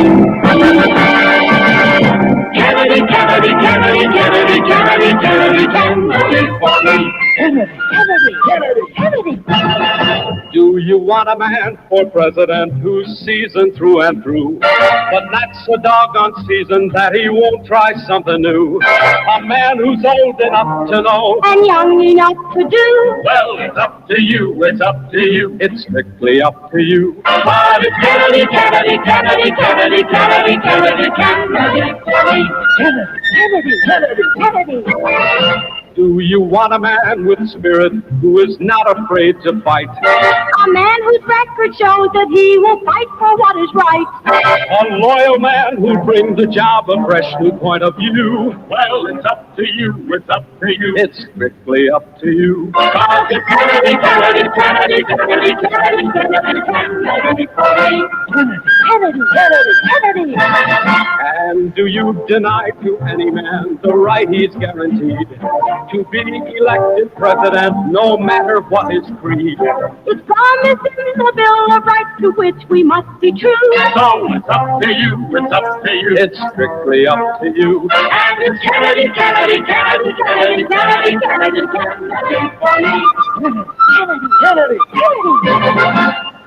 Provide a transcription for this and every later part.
Kennedy, Kennedy, Kennedy, Kennedy, Kennedy, Kennedy, Kennedy for me. Do you want a man for president who's seasoned through and through, but that's a doggone season that he won't try something new? A man who's old enough to know and young enough to do. Well, it's up to you, it's up to you, it's strictly up to you. But it's Kennedy, Kennedy, Kennedy, Kennedy, Kennedy, Kennedy, Kennedy for me. Kennedy. Do you want a man with spirit who is not afraid to fight? A man whose record shows that he will fight for what is right. A loyal man who brings the job a fresh new point of view? Well, it's up to you, it's up to you, it's strictly up to you. But it's Kennedy, Kennedy, Kennedy, Kennedy, Kennedy, Kennedy, Kennedy for me. Kennedy. And do you deny to any man the right he's guaranteed to be elected president, no matter what his creed? It's promised in the Bill of Rights to which we must be true. So it's up to you, it's up to you, it's strictly up to you. And it's Kennedy, Kennedy, Kennedy, Kennedy, Kennedy, Kennedy, Kennedy for me. Kennedy.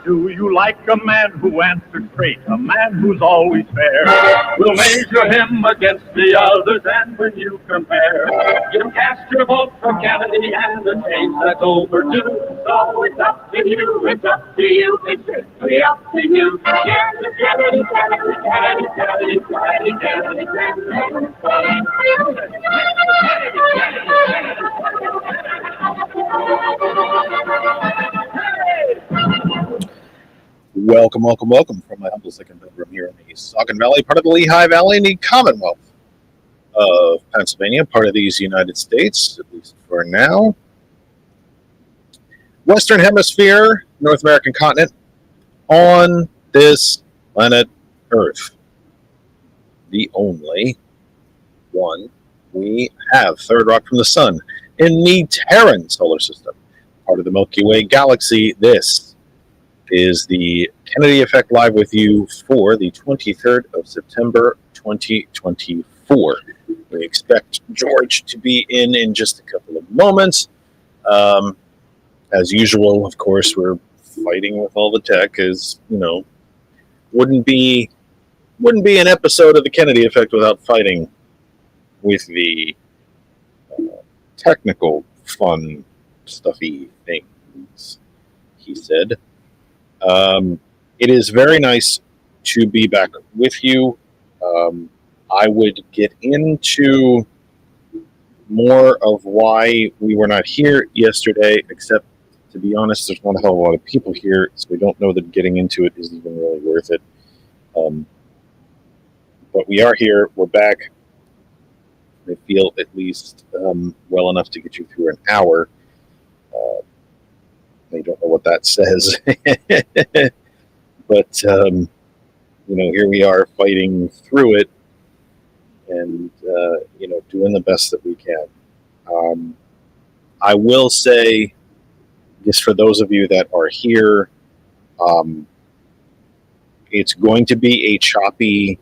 Do you like a man who answers straight, a man who's always fair? We'll measure him against the others, and when you compare, you cast your vote for Kennedy and the change that's overdue. So it's up to you, it's up to you, it's strictly up to you. Yes, it's Kennedy, Kennedy, Kennedy, Kennedy, Kennedy, Kennedy, Kennedy for me. Welcome from my humble second bedroom here in the Saucon Valley, part of the Lehigh Valley in the Commonwealth of Pennsylvania, part of these United States, at least for now. Western Hemisphere, North American continent, on this planet Earth. The only one we have, third rock from the sun, in the Terran solar system, part of the Milky Way galaxy. This is the Kennedy Effect live with you for the 23rd of September, 2024. We expect George to be in just a couple of moments. As usual, of course, we're fighting with all the tech, as you know. Wouldn't be an episode of the Kennedy Effect without fighting with the technical, fun, stuffy things, he said. It is very nice to be back with you. I would get into more of why we were not here yesterday, except, to be honest, there's not a hell of a lot of people here, so we don't know that getting into it is even really worth it. But we are here. We're back. I feel at least well enough to get you through an hour. I don't know what that says. But, here we are fighting through it and, doing the best that we can. I will say, just for those of you that are here, it's going to be a choppy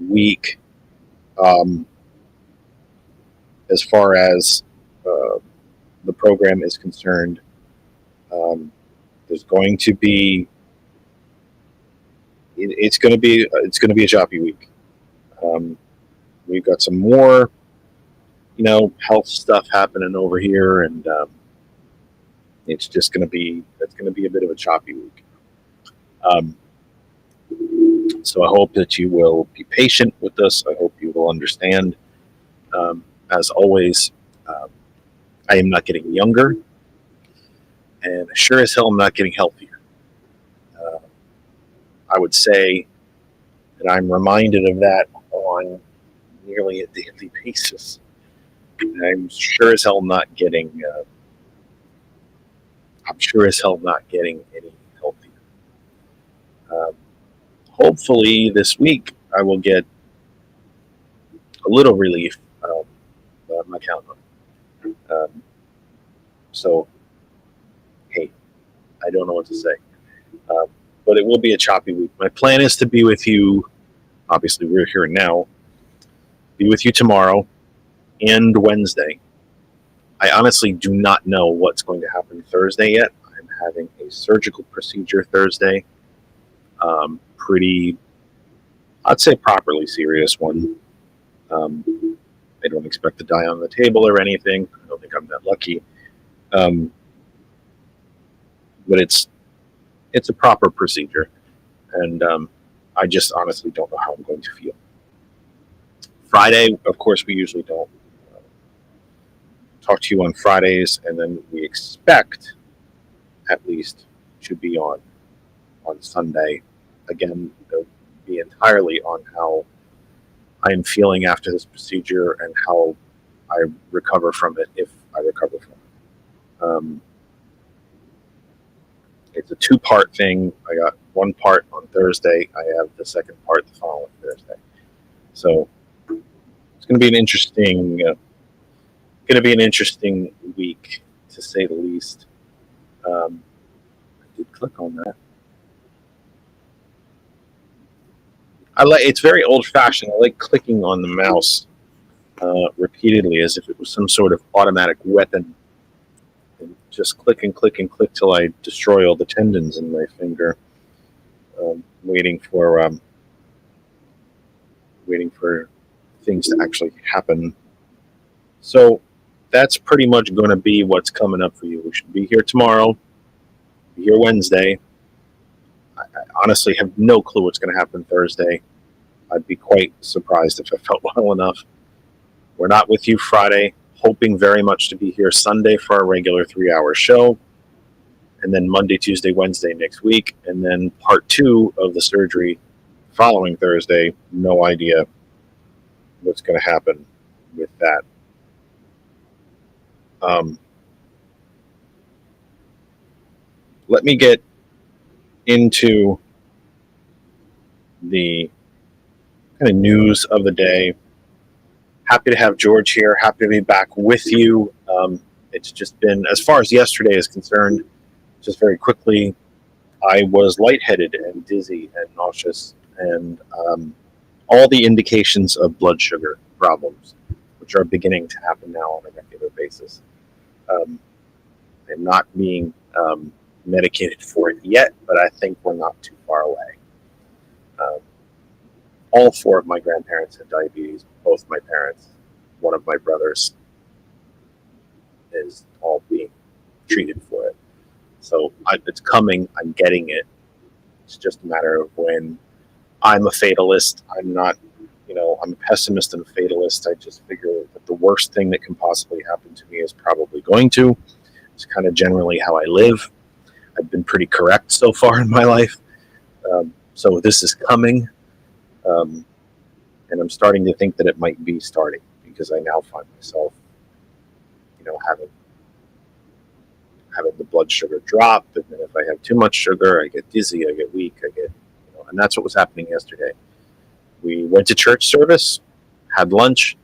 week as far as the program is concerned. There's going to be it's going to be a choppy week. We've got some more health stuff happening over here, and it's going to be a bit of a choppy week. So I hope that you will be patient with us. I hope you will understand. As always, I am not getting younger, and sure as hell I'm not getting healthier. I would say that I'm reminded of that on nearly a daily basis. And I'm sure as hell not getting. I'm sure as hell not getting any healthier. Hopefully this week I will get a little relief. But I'm not counting on it. So, hey, I don't know what to say. But it will be a choppy week. My plan is to be with you obviously we're here now, be with you tomorrow and Wednesday. I honestly do not know what's going to happen Thursday yet. I'm having a surgical procedure Thursday. Pretty, I'd say properly serious one. I don't expect to die on the table or anything. I don't think I'm that lucky. But it's a proper procedure. And I just honestly don't know how I'm going to feel. Friday, of course, we usually don't talk to you on Fridays, and then we expect at least to be on Sunday. Again, it'll be entirely on how I am feeling after this procedure and how I recover from it, if I recover from it. It's a 2-part thing. I got one part on Thursday. I have the second part the following Thursday. So it's going to be an interesting, week, to say the least. I did click on that. It's very old-fashioned. I like clicking on the mouse repeatedly, as if it was some sort of automatic weapon. And just click and click and click till I destroy all the tendons in my finger. Waiting for things to actually happen. So that's pretty much going to be what's coming up for you. We should be here tomorrow. Be here Wednesday. I honestly have no clue what's going to happen Thursday. I'd be quite surprised if I felt well enough. We're not with you Friday, hoping very much to be here Sunday for our regular 3-hour show. And then Monday, Tuesday, Wednesday next week. And then part 2 of the surgery following Thursday. No idea what's going to happen with that. Let me get into the kind of news of the day. Happy to have George here. Happy to be back with you. It's just been, as far as yesterday is concerned, just very quickly, I was lightheaded and dizzy and nauseous, and all the indications of blood sugar problems, which are beginning to happen now on a regular basis. I'm not being medicated for it yet, but I think we're not too far away. All 4 of my grandparents had diabetes, both my parents. One of my brothers is all being treated for it. So it's coming, I'm getting it. It's just a matter of when. I'm a fatalist. I'm not, I'm a pessimist and a fatalist. I just figure that the worst thing that can possibly happen to me is probably going to. It's kind of generally how I live. I've been pretty correct so far in my life. So this is coming. And I'm starting to think that it might be starting, because I now find myself, having the blood sugar drop. And then if I have too much sugar, I get dizzy, I get weak, and that's what was happening yesterday. We went to church service, had lunch,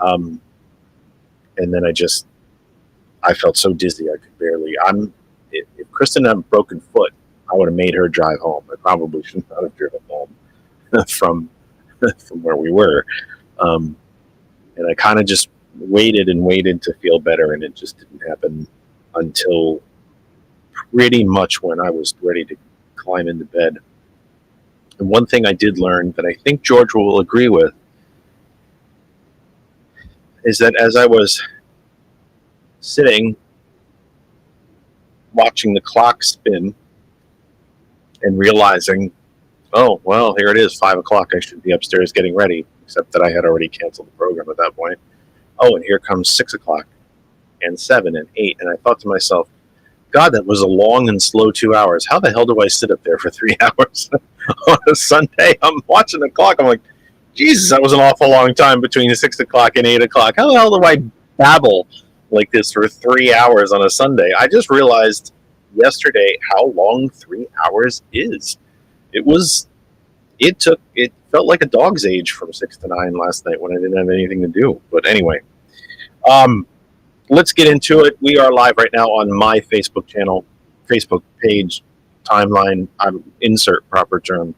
and then I felt so dizzy I could barely. If Kristen had a broken foot, I would have made her drive home. I probably should not have driven home from where we were. And I kind of just waited and waited to feel better, and it just didn't happen until pretty much when I was ready to climb into bed. And one thing I did learn that I think George will agree with is that as I was sitting watching the clock spin and realizing, oh, well, here it is, 5 o'clock, I should be upstairs getting ready, except that I had already canceled the program at that point. Oh, and here comes 6 o'clock and 7 and 8. And I thought to myself, God, that was a long and slow 2 hours. How the hell do I sit up there for 3 hours on a Sunday? I'm watching the clock. I'm like, Jesus, that was an awful long time between 6 o'clock and 8 o'clock. How the hell do I babble like this for 3 hours on a Sunday? I just realized yesterday how long 3 hours is. It felt like a dog's age from 6 to 9 last night when I didn't have anything to do. But anyway, let's get into it. We are live right now on my Facebook channel, Facebook page, timeline. Insert proper term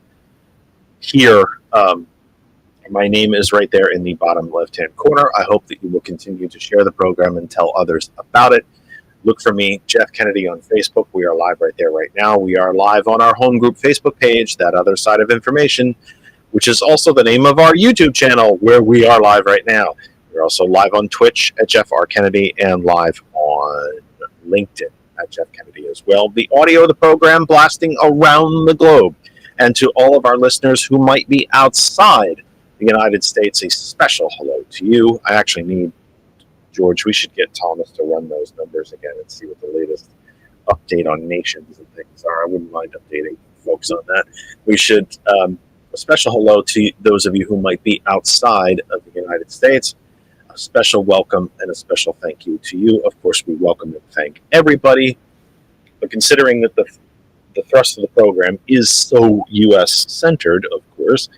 here. My name is right there in the bottom left-hand corner. I hope that you will continue to share the program and tell others about it. Look for me, Jeff Kennedy, on Facebook. We are live right there right now. We are live on our home group Facebook page, That Other Side of Information, which is also the name of our YouTube channel where we are live right now. We're also live on Twitch at Jeff R. Kennedy and live on LinkedIn at Jeff Kennedy as well. The audio of the program blasting around the globe. And to all of our listeners who might be outside the United States, a special hello to you. I actually need, George, we should get Thomas to run those numbers again and see what the latest update on nations and things are. I wouldn't mind updating folks on that. We should, a special hello to those of you who might be outside of the United States. A special welcome and a special thank you to you. Of course, we welcome and thank everybody. But considering that the thrust of the program is so U.S.-centered, of course,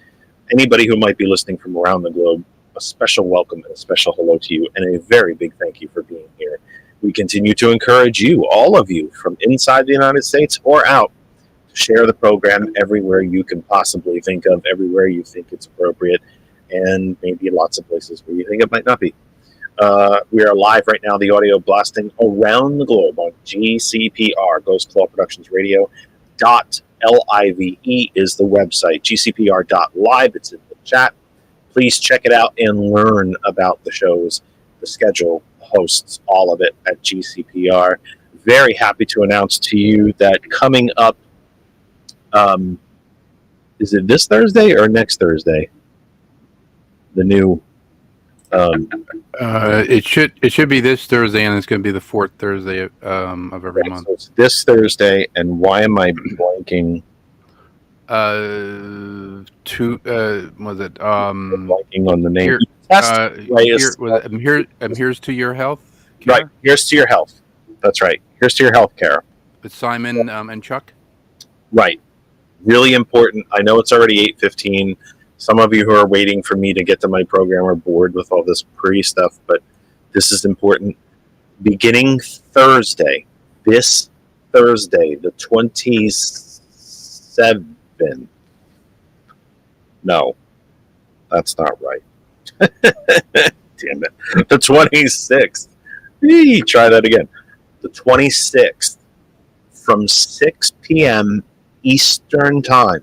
anybody who might be listening from around the globe, a special welcome and a special hello to you, and a very big thank you for being here. We continue to encourage you, all of you, from inside the United States or out, to share the program everywhere you can possibly think of, everywhere you think it's appropriate, and maybe lots of places where you think it might not be. We are live right now, the audio blasting around the globe on GCPR, Ghost Claw Productions Radio. .live is the website, gcpr.live. It's in the chat. Please check it out and learn about the shows, the schedule, the hosts, all of it at GCPR. Very happy to announce to you that coming up, is it this Thursday or next Thursday? The new... it should be this Thursday, and it's going to be the fourth Thursday of every month. So it's this Thursday, and why am I blanking? Was it? Blanking on the name. Here's to your health. Right. Here's to your health. That's right. Here's to your health care. With Simon and Chuck. Right. Really important. I know it's already 8:15. Some of you who are waiting for me to get to my program are bored with all this pre-stuff, but this is important. Beginning Thursday, this Thursday, the 27th. No, that's not right. Damn it. The 26th. Try that again. The 26th from 6 p.m. Eastern Time.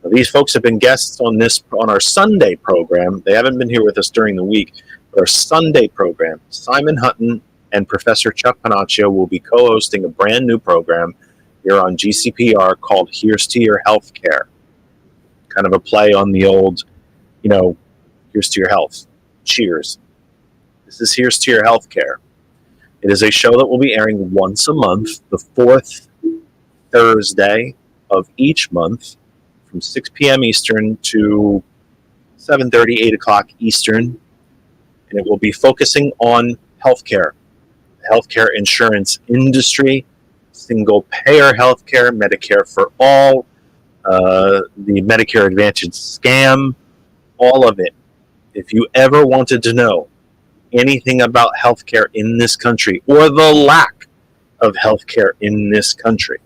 Now, these folks have been guests on our Sunday program. They haven't been here with us during the week, but our Sunday program, Simon Hutton and Professor Chuck Panaccio will be co-hosting a brand new program here on GCPR called Here's to Your Healthcare. Kind of a play on the old, here's to your health. Cheers. This is Here's to Your Healthcare. It is a show that will be airing once a month, the fourth Thursday of each month, from 6 p.m. Eastern to 7:30, 8 o'clock Eastern. And it will be focusing on healthcare, the healthcare insurance industry, single-payer healthcare, Medicare for all, the Medicare Advantage scam, all of it. If you ever wanted to know anything about healthcare in this country or the lack of healthcare in this country,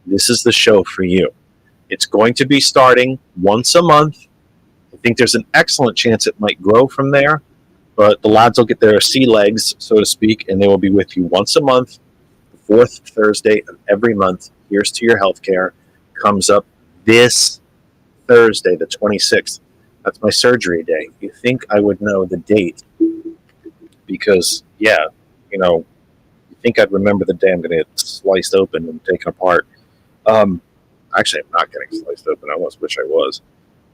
this is the show for you. It's going to be starting once a month. I think there's an excellent chance it might grow from there, but the lads will get their sea legs, so to speak, and they will be with you once a month. The fourth Thursday of every month. Here's to Your Healthcare comes up this Thursday, the 26th. That's my surgery day. You think I would know the date because, you think I'd remember the day I'm going to get sliced open and taken apart. Actually, I'm not getting sliced open. I almost wish I was.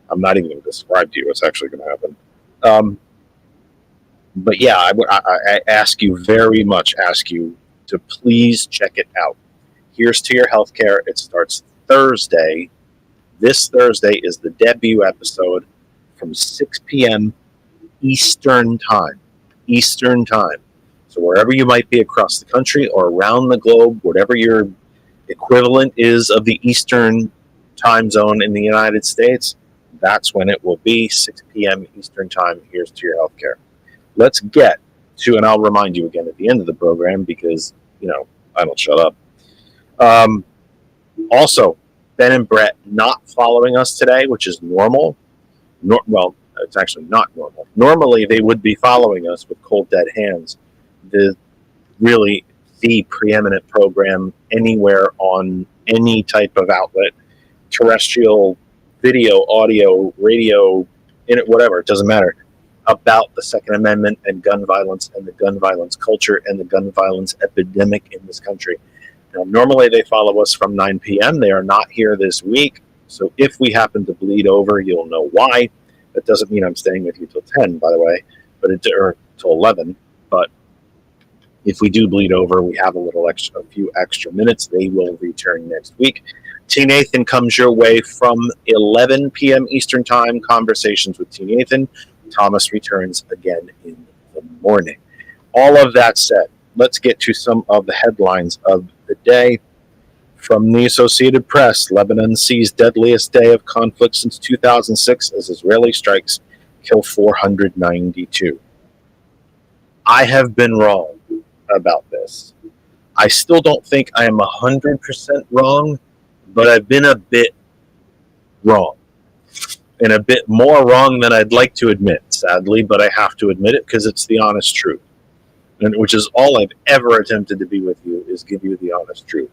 I'm not even going to describe to you what's actually going to happen. But yeah, I very much ask you to please check it out. Here's to Your Healthcare. It starts Thursday. This Thursday is the debut episode from 6 p.m. Eastern Time. Eastern Time. So wherever you might be across the country or around the globe, whatever your equivalent is of the Eastern Time zone in the United States, that's when it will be, 6 p.m. Eastern Time. Here's to Your Healthcare. Let's get to, and I'll remind you again at the end of the program because, I don't shut up. Also, Ben and Brett not following us today, which is normal. Well, it's actually not normal. Normally, they would be following us with Cold Dead Hands, the preeminent program anywhere on any type of outlet, terrestrial, video, audio, radio, whatever, it doesn't matter, about the Second Amendment and gun violence and the gun violence culture and the gun violence epidemic in this country. Now, normally they follow us from 9 p.m. They are not here this week. So if we happen to bleed over, you'll know why. That doesn't mean I'm staying with you till 10, by the way, or till 11. But if we do bleed over, we have a few extra minutes. They will return next week. T. Nathan comes your way from 11 p.m. Eastern Time. Conversations with T. Nathan. Thomas returns again in the morning. All of that said, let's get to some of the headlines of the day. From the Associated Press, Lebanon sees deadliest day of conflict since 2006 as Israeli strikes kill 492. I have been wrong about this. I still don't think I am 100% wrong, but I've been a bit wrong. And a bit more wrong than I'd like to admit, sadly, but I have to admit it because it's the honest truth. And which is all I've ever attempted to be with you, is give you the honest truth.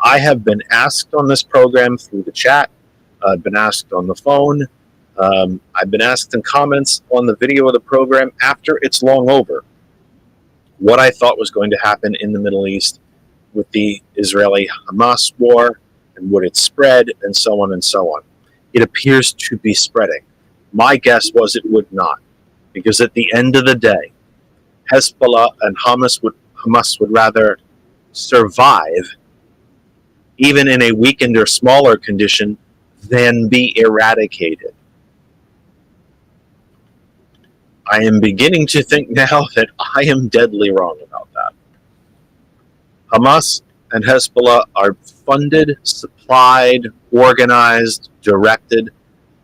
I have been asked on this program through the chat. I've been asked on the phone. I've been asked in comments on the video of the program after it's long over what I thought was going to happen in the Middle East with the Israeli-Hamas war and would it spread and so on and so on. It appears to be spreading. My guess was it would not, because at the end of the day, Hezbollah and Hamas would rather survive, even in a weakened or smaller condition, than be eradicated. I am beginning to think now that I am deadly wrong about that. Hamas and Hezbollah are funded, supplied, organized, directed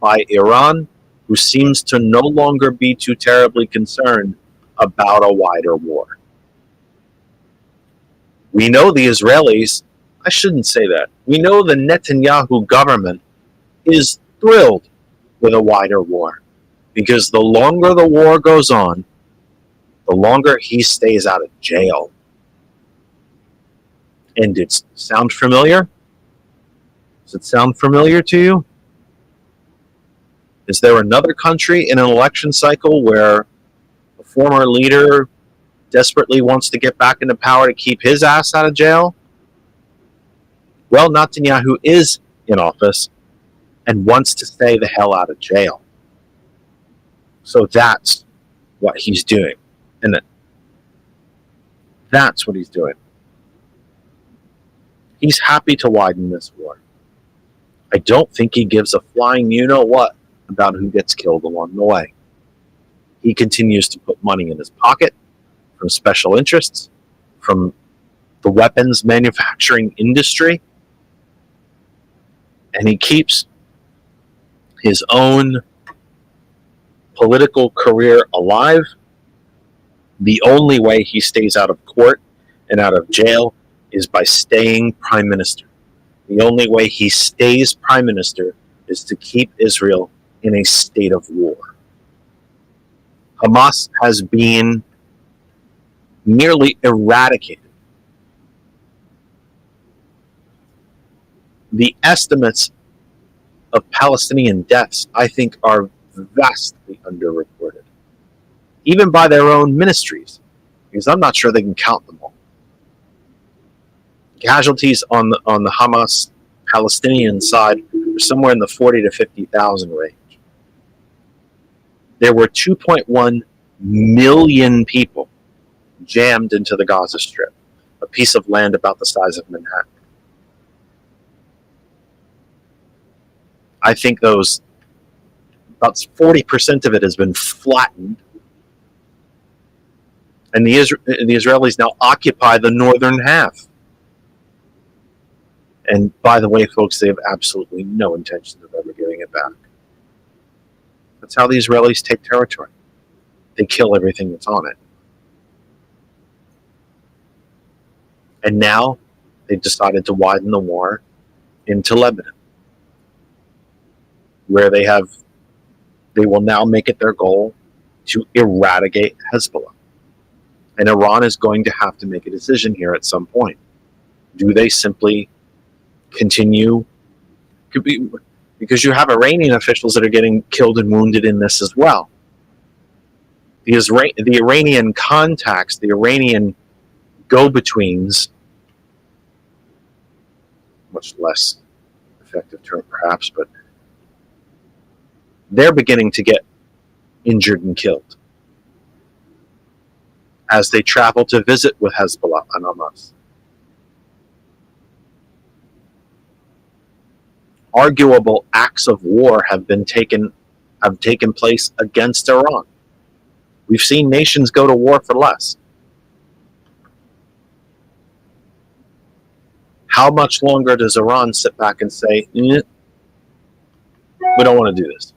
by Iran, who seems to no longer be too terribly concerned about a wider war. We know the Israelis, I shouldn't say that, we know the Netanyahu government is thrilled with a wider war, because the longer the war goes on, the longer he stays out of jail. And it sound familiar? Does it sound familiar to you? Is there another country in an election cycle where a former leader desperately wants to get back into power to keep his ass out of jail? Well, Netanyahu is in office and wants to stay the hell out of jail. So that's what he's doing. And that's what he's doing. He's happy to widen this war. I don't think he gives a flying you-know-what about who gets killed along the way. He continues to put money in his pocket from special interests, from the weapons manufacturing industry, and he keeps his own political career alive. The only way he stays out of court and out of jail is by staying prime minister. The only way he stays prime minister is to keep Israel in a state of war. Hamas has been nearly eradicated. The estimates of Palestinian deaths, I think, are vastly underreported, even by their own ministries, because I'm not sure they can count them all. Casualties on the Hamas Palestinian side are somewhere in the 40 to 50,000 range. There were 2.1 million people jammed into the Gaza Strip, a piece of land about the size of Manhattan. I think about 40% of it has been flattened, and the Israelis now occupy the northern half. And by the way, folks, they have absolutely no intention of ever giving it back. That's how the Israelis take territory. They kill everything that's on it. And now they've decided to widen the war into Lebanon, where they have they will now make it their goal to eradicate Hezbollah. And Iran is going to have to make a decision here at some point. Do they simply continue? Because you have Iranian officials that are getting killed and wounded in this as well. The Iranian contacts, the Iranian go-betweens, much less effective term perhaps, but they're beginning to get injured and killed as they travel to visit with Hezbollah and Hamas. Arguable acts of war have taken place against Iran. We've seen nations go to war for less. How much longer does Iran sit back and say, we don't want to do this?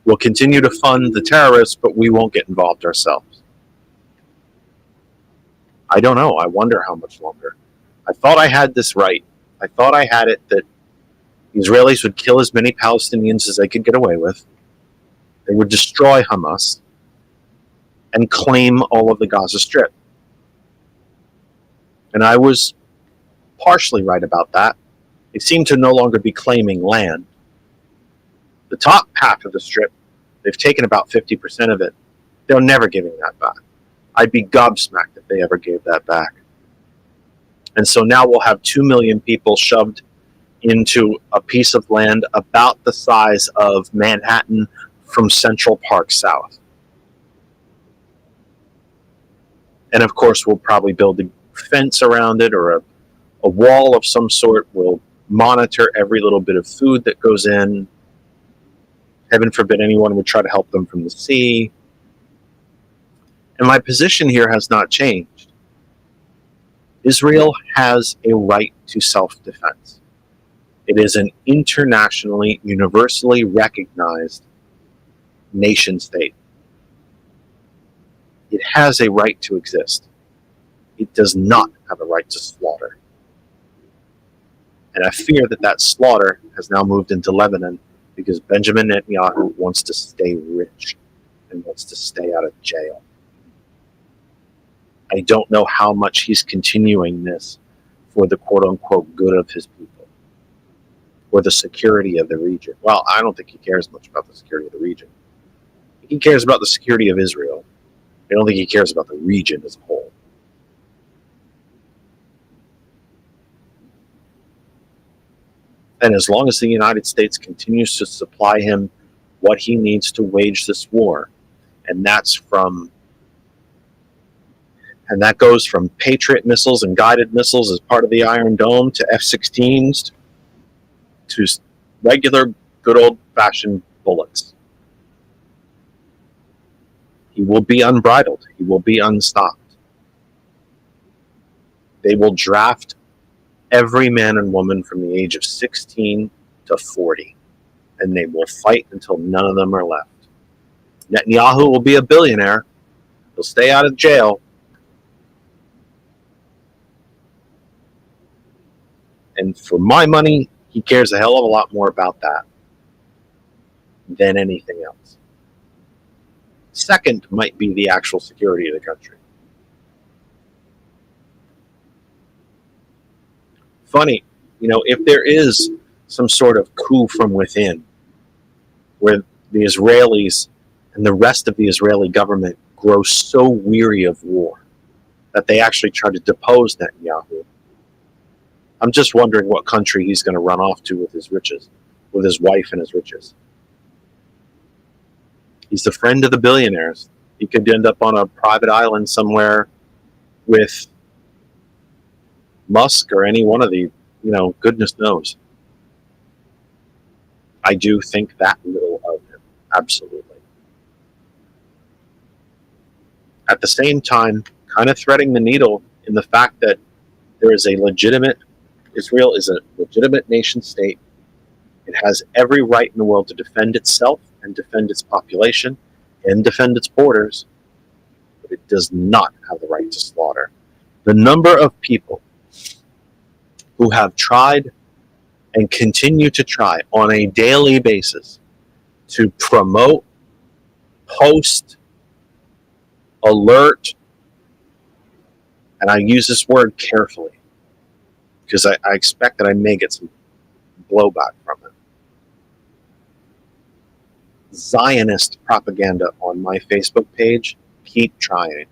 We'll continue to fund the terrorists, but we won't get involved ourselves. I don't know. I wonder how much longer. I thought I had this right. I thought I had it that the Israelis would kill as many Palestinians as they could get away with. They would destroy Hamas and claim all of the Gaza Strip. And I was partially right about that. They seem to no longer be claiming land. The top half of the Strip, they've taken about 50% of it. They're never giving that back. I'd be gobsmacked if they ever gave that back. And so now we'll have 2 million people shoved into a piece of land about the size of Manhattan from Central Park south. And of course, we'll probably build a fence around it or a wall of some sort. We'll monitor every little bit of food that goes in. Heaven forbid anyone would try to help them from the sea. And my position here has not changed. Israel has a right to self-defense. It is an internationally, universally recognized nation state. It has a right to exist. It does not have a right to slaughter. And I fear that that slaughter has now moved into Lebanon because Benjamin Netanyahu wants to stay rich and wants to stay out of jail. I don't know how much he's continuing this for the quote-unquote good of his people or the security of the region. Well, I don't think he cares much about the security of the region. He cares about the security of Israel. I don't think he cares about the region as a whole. And as long as the United States continues to supply him what he needs to wage this war, and that goes from Patriot missiles and guided missiles as part of the Iron Dome to F-16s to regular good old-fashioned bullets. He will be unbridled. He will be unstopped. They will draft every man and woman from the age of 16 to 40, and they will fight until none of them are left. Netanyahu will be a billionaire. He'll stay out of jail. And for my money, he cares a hell of a lot more about that than anything else. Second might be the actual security of the country. Funny, if there is some sort of coup from within where the Israelis and the rest of the Israeli government grow so weary of war that they actually try to depose Netanyahu, I'm just wondering what country he's going to run off to with his riches, with his wife and his riches. He's the friend of the billionaires. He could end up on a private island somewhere with Musk or any one of the, goodness knows. I do think that little of him, absolutely. At the same time, kind of threading the needle in the fact that Israel is a legitimate nation state. It has every right in the world to defend itself and defend its population and defend its borders, but it does not have the right to slaughter. The number of people who have tried and continue to try on a daily basis to promote, post, alert, and I use this word carefully because I expect that I may get some blowback from it. Zionist propaganda on my Facebook page, keep trying,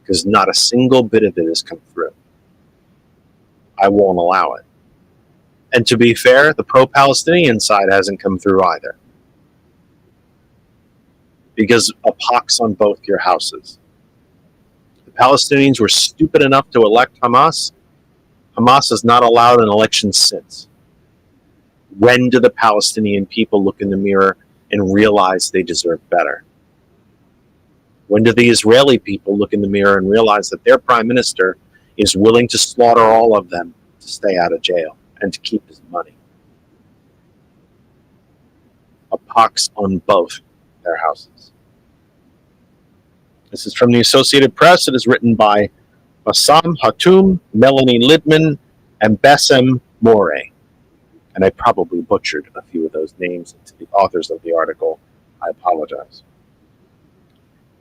because not a single bit of it has come through. I won't allow it. And to be fair, the pro-Palestinian side hasn't come through either. Because a pox on both your houses. The Palestinians were stupid enough to elect Hamas. Hamas has not allowed an election since. When do the Palestinian people look in the mirror and realize they deserve better? When do the Israeli people look in the mirror and realize that their prime minister is willing to slaughter all of them to stay out of jail and to keep his money? A pox on both their houses. This is from the Associated Press. It is written by Bassam Hatoum, Melanie Lidman, and Bessem Morey. And I probably butchered a few of those names to the authors of the article. I apologize.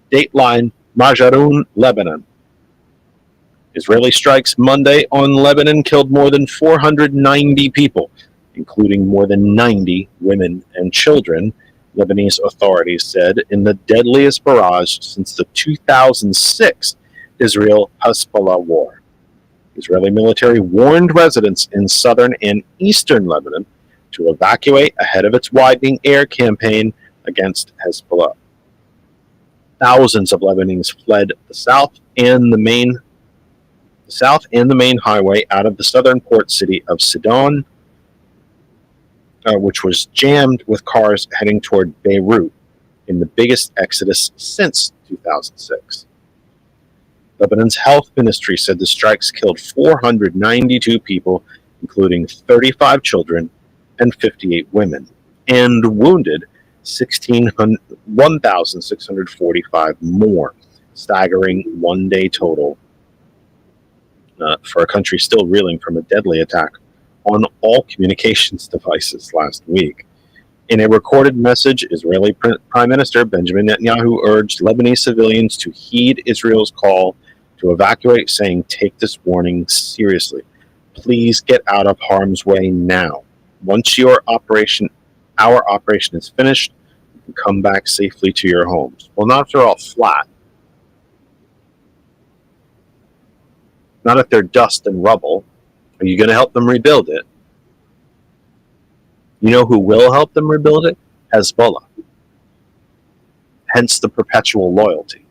Dateline, Majaroun, Lebanon. Israeli strikes Monday on Lebanon killed more than 490 people, including more than 90 women and children, Lebanese authorities said, in the deadliest barrage since the 2006 Israel-Hezbollah war. Israeli military warned residents in southern and eastern Lebanon to evacuate ahead of its widening air campaign against Hezbollah. Thousands of Lebanese fled the south and the main highway out of the southern port city of Sidon, which was jammed with cars heading toward Beirut in the biggest exodus since 2006. Lebanon's health ministry said the strikes killed 492 people, including 35 children and 58 women, and wounded 1,645 more, staggering one-day total for a country still reeling from a deadly attack on all communications devices last week. In a recorded message, Israeli Prime Minister Benjamin Netanyahu urged Lebanese civilians to heed Israel's call to evacuate, saying, "Take this warning seriously. Please get out of harm's way now. Once our operation is finished, you can come back safely to your homes." Well, not if they're all flat. Not if they're dust and rubble. Are you going to help them rebuild it? You know who will help them rebuild it? Hezbollah. Hence the perpetual loyalty.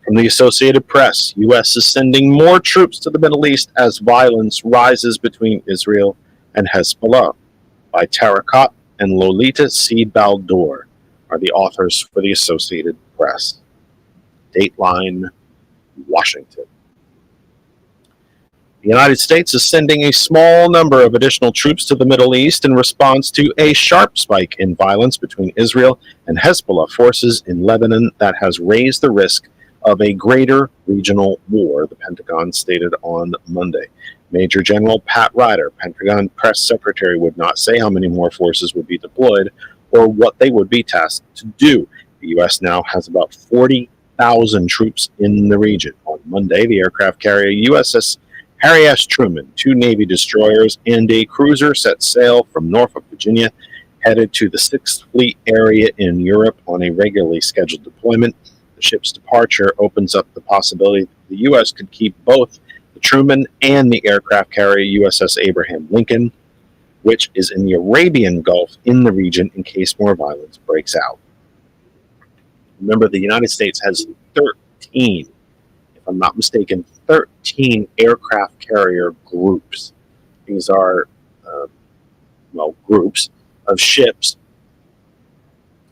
From the Associated Press, U.S. is sending more troops to the Middle East as violence rises between Israel and Hezbollah. By Tarakat and Lolita C. Baldour are the authors for the Associated Press. Dateline, Washington. The United States is sending a small number of additional troops to the Middle East in response to a sharp spike in violence between Israel and Hezbollah forces in Lebanon that has raised the risk of a greater regional war, the Pentagon stated on Monday. Major General Pat Ryder, Pentagon press secretary, would not say how many more forces would be deployed or what they would be tasked to do. The U.S. now has about 40,000 troops in the region. On Monday, the aircraft carrier USS Harry S. Truman, 2 Navy destroyers, and a cruiser set sail from Norfolk, Virginia, headed to the 6th Fleet area in Europe on a regularly scheduled deployment. The ship's departure opens up the possibility that the U.S. could keep both the Truman and the aircraft carrier USS Abraham Lincoln, which is in the Arabian Gulf in the region in case more violence breaks out. Remember, the United States has 13, if I'm not mistaken, 13 aircraft carrier groups. These are, groups of ships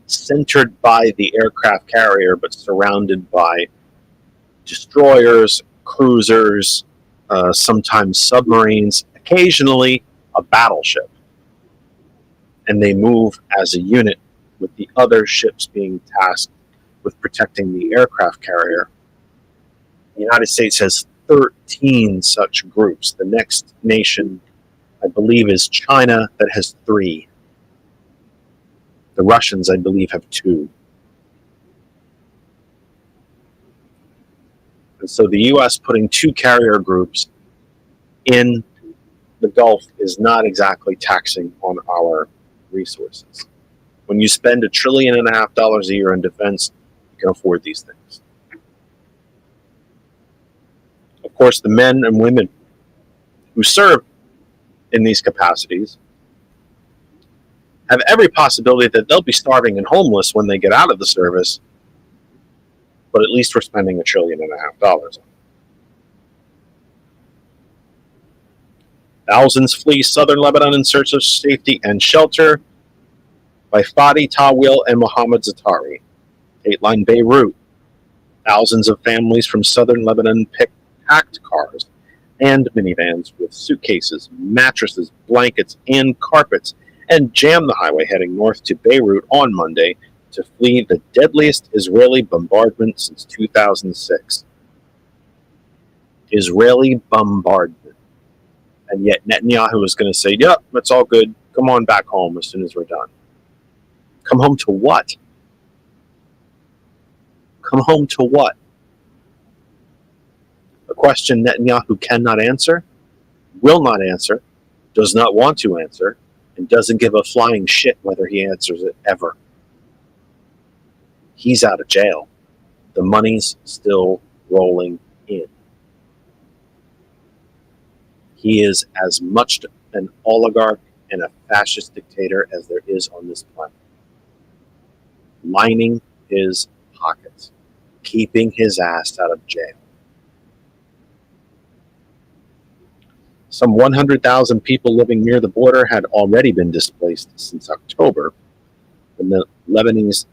centered by the aircraft carrier, but surrounded by destroyers, cruisers, sometimes submarines, occasionally a battleship. And they move as a unit, with the other ships being tasked with protecting the aircraft carrier. The United States has 13 such groups. The next nation, I believe, is China, that has 3. The Russians, I believe, have 2. And so the U.S. putting 2 carrier groups in the Gulf is not exactly taxing on our resources. When you spend $1.5 trillion a year in defense, you can afford these things. Of course, the men and women who serve in these capacities have every possibility that they'll be starving and homeless when they get out of the service, but at least we're spending $1.5 trillion on it. Thousands flee southern Lebanon in search of safety and shelter by Fadi Tawil and Mohammed Zatari. Dateline Beirut. Thousands of families from southern Lebanon packed cars and minivans with suitcases, mattresses, blankets, and carpets and jammed the highway heading north to Beirut on Monday to flee the deadliest Israeli bombardment since 2006. Israeli bombardment. And yet Netanyahu is going to say, yep, it's all good. Come on back home as soon as we're done. Come home to what? Come home to what? A question Netanyahu cannot answer, will not answer, does not want to answer, and doesn't give a flying shit whether he answers it ever. He's out of jail. The money's still rolling in. He is as much an oligarch and a fascist dictator as there is on this planet. Lining his pockets, keeping his ass out of jail. Some 100,000 people living near the border had already been displaced since October when the Lebanese,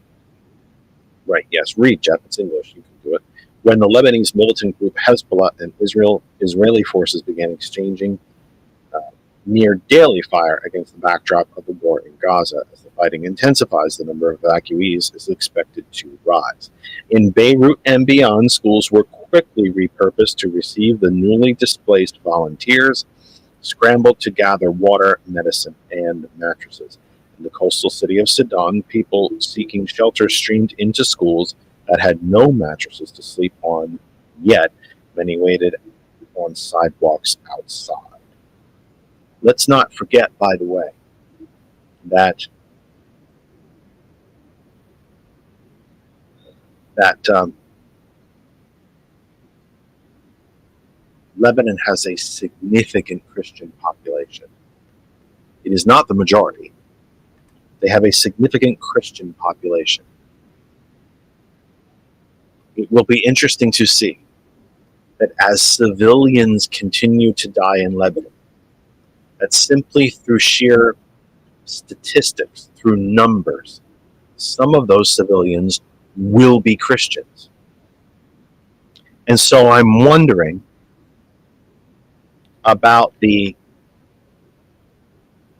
right, yes, read Jeff, it's English, you can do it. When the Lebanese militant group Hezbollah and Israeli forces began exchanging near daily fire against the backdrop of the war in Gaza. As the fighting intensifies, the number of evacuees is expected to rise. In Beirut and beyond, schools were quickly repurposed to receive the newly displaced volunteers, scrambled to gather water, medicine, and mattresses. In the coastal city of Sidon, people seeking shelter streamed into schools that had no mattresses to sleep on yet. Many waited on sidewalks outside. Let's not forget, by the way, that Lebanon has a significant Christian population. It is not the majority. They have a significant Christian population. It will be interesting to see that as civilians continue to die in Lebanon, that simply through sheer statistics, through numbers, some of those civilians will be Christians. And so I'm wondering about the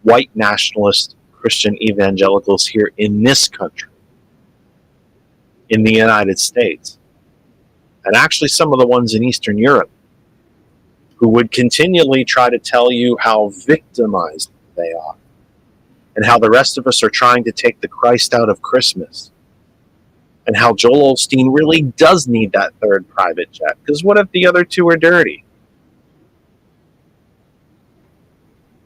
white nationalist Christian evangelicals here in this country, in the United States, and actually some of the ones in Eastern Europe, who would continually try to tell you how victimized they are and how the rest of us are trying to take the Christ out of Christmas and how Joel Osteen really does need that third private jet, because what if the other two are dirty?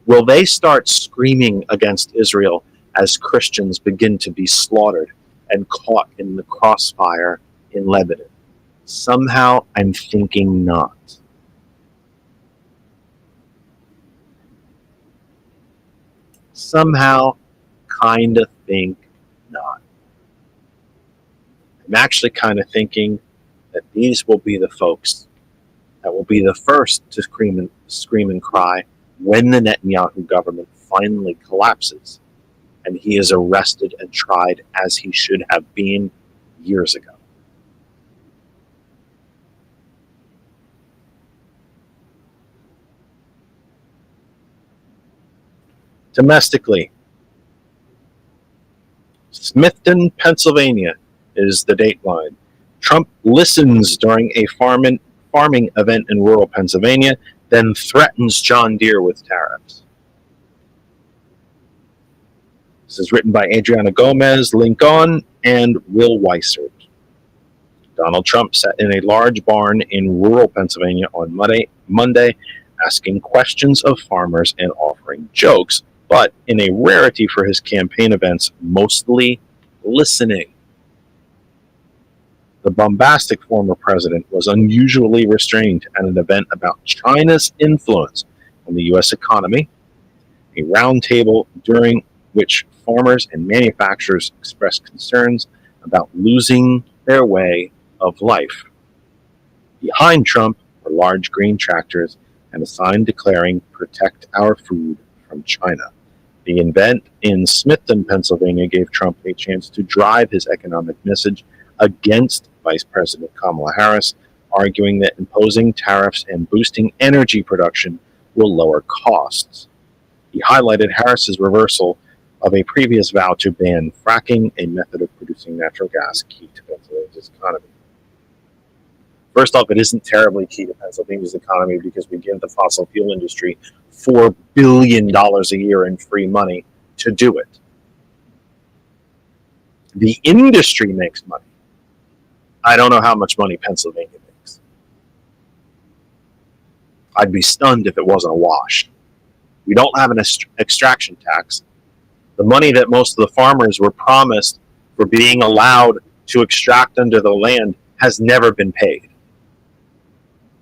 Will they start screaming against Israel as Christians begin to be slaughtered and caught in the crossfire in Lebanon? Somehow I'm thinking not. Somehow kind of think not. I'm actually kind of thinking that these will be the folks that will be the first to scream and cry when the Netanyahu government finally collapses and he is arrested and tried as he should have been years ago. Domestically, Smithton, Pennsylvania is the dateline. Trump listens during a farming event in rural Pennsylvania, then threatens John Deere with tariffs. This is written by Adriana Gomez, Lincoln, and Will Weissert. Donald Trump sat in a large barn in rural Pennsylvania on Monday, asking questions of farmers and offering jokes, but in a rarity for his campaign events, mostly listening. The bombastic former president was unusually restrained at an event about China's influence on the U.S. economy, a roundtable during which farmers and manufacturers expressed concerns about losing their way of life. Behind Trump were large green tractors and a sign declaring, "Protect our food from China." The event in Smithton, Pennsylvania gave Trump a chance to drive his economic message against Vice President Kamala Harris, arguing that imposing tariffs and boosting energy production will lower costs. He highlighted Harris's reversal of a previous vow to ban fracking, a method of producing natural gas key to Pennsylvania's economy. First off, it isn't terribly key to Pennsylvania's economy because we give the fossil fuel industry $4 billion a year in free money to do it. The industry makes money. I don't know how much money Pennsylvania makes. I'd be stunned if it wasn't a wash. We don't have an extraction tax. The money that most of the farmers were promised for being allowed to extract under the land has never been paid.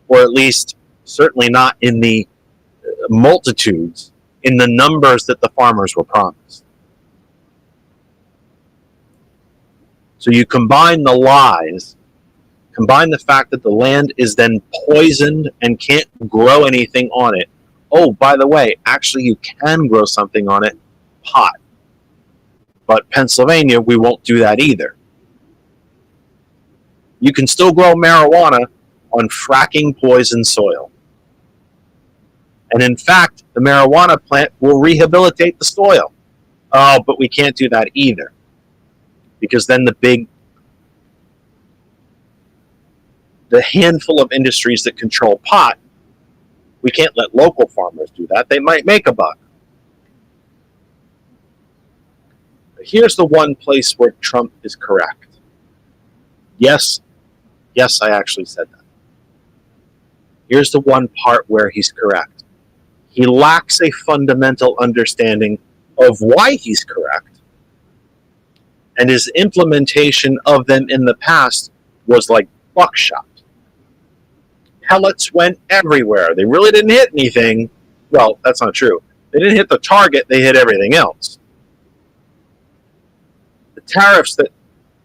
Or at least, certainly not in the multitudes, in the numbers that the farmers were promised. So you combine the lies, combine the fact that the land is then poisoned and can't grow anything on it. Oh, by the way, actually you can grow something on it, pot. But Pennsylvania, we won't do that either. You can still grow marijuana on fracking poisoned soil. And in fact, the marijuana plant will rehabilitate the soil. Oh, but we can't do that either. Because then the handful of industries that control pot, we can't let local farmers do that. They might make a buck. But here's the one place where Trump is correct. Yes, I actually said that. Here's the one part where he's correct. He lacks a fundamental understanding of why he's correct. And his implementation of them in the past was like buckshot. Pellets went everywhere. They really didn't hit anything. Well, that's not true. They didn't hit the target, they hit everything else. The tariffs that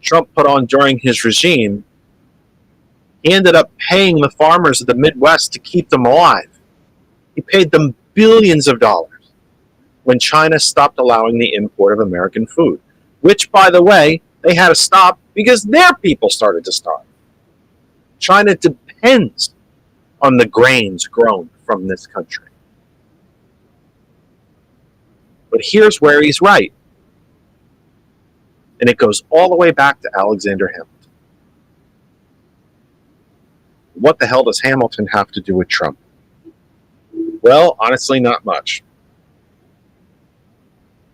Trump put on during his regime, he ended up paying the farmers of the Midwest to keep them alive. He paid them billions of dollars when China stopped allowing the import of American food, which, by the way, they had to stop because their people started to starve. China depends on the grains grown from this country. But here's where he's right. And it goes all the way back to Alexander Hamilton. What the hell does Hamilton have to do with Trump? Well, honestly, not much.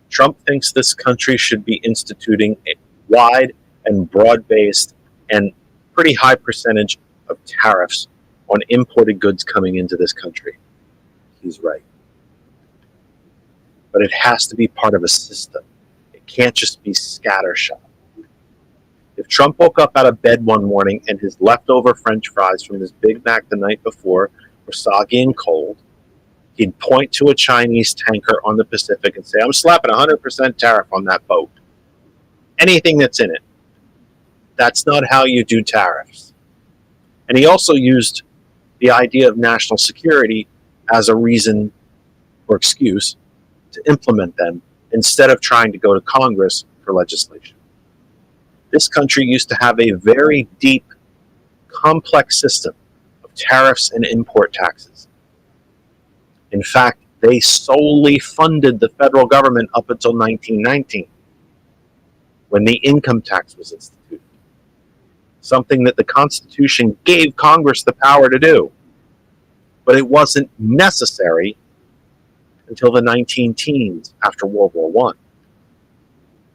Trump thinks this country should be instituting a wide and broad-based and pretty high percentage of tariffs on imported goods coming into this country. He's right. But it has to be part of a system. It can't just be scattershot. If Trump woke up out of bed one morning and his leftover French fries from his Big Mac the night before were soggy and cold, he'd point to a Chinese tanker on the Pacific and say, "I'm slapping 100% tariff on that boat. Anything that's in it." That's not how you do tariffs. And he also used the idea of national security as a reason or excuse to implement them instead of trying to go to Congress for legislation. This country used to have a very deep, complex system of tariffs and import taxes. In fact, they solely funded the federal government up until 1919, when the income tax was instituted. something that the Constitution gave Congress the power to do. But it wasn't necessary until the 19 teens after World War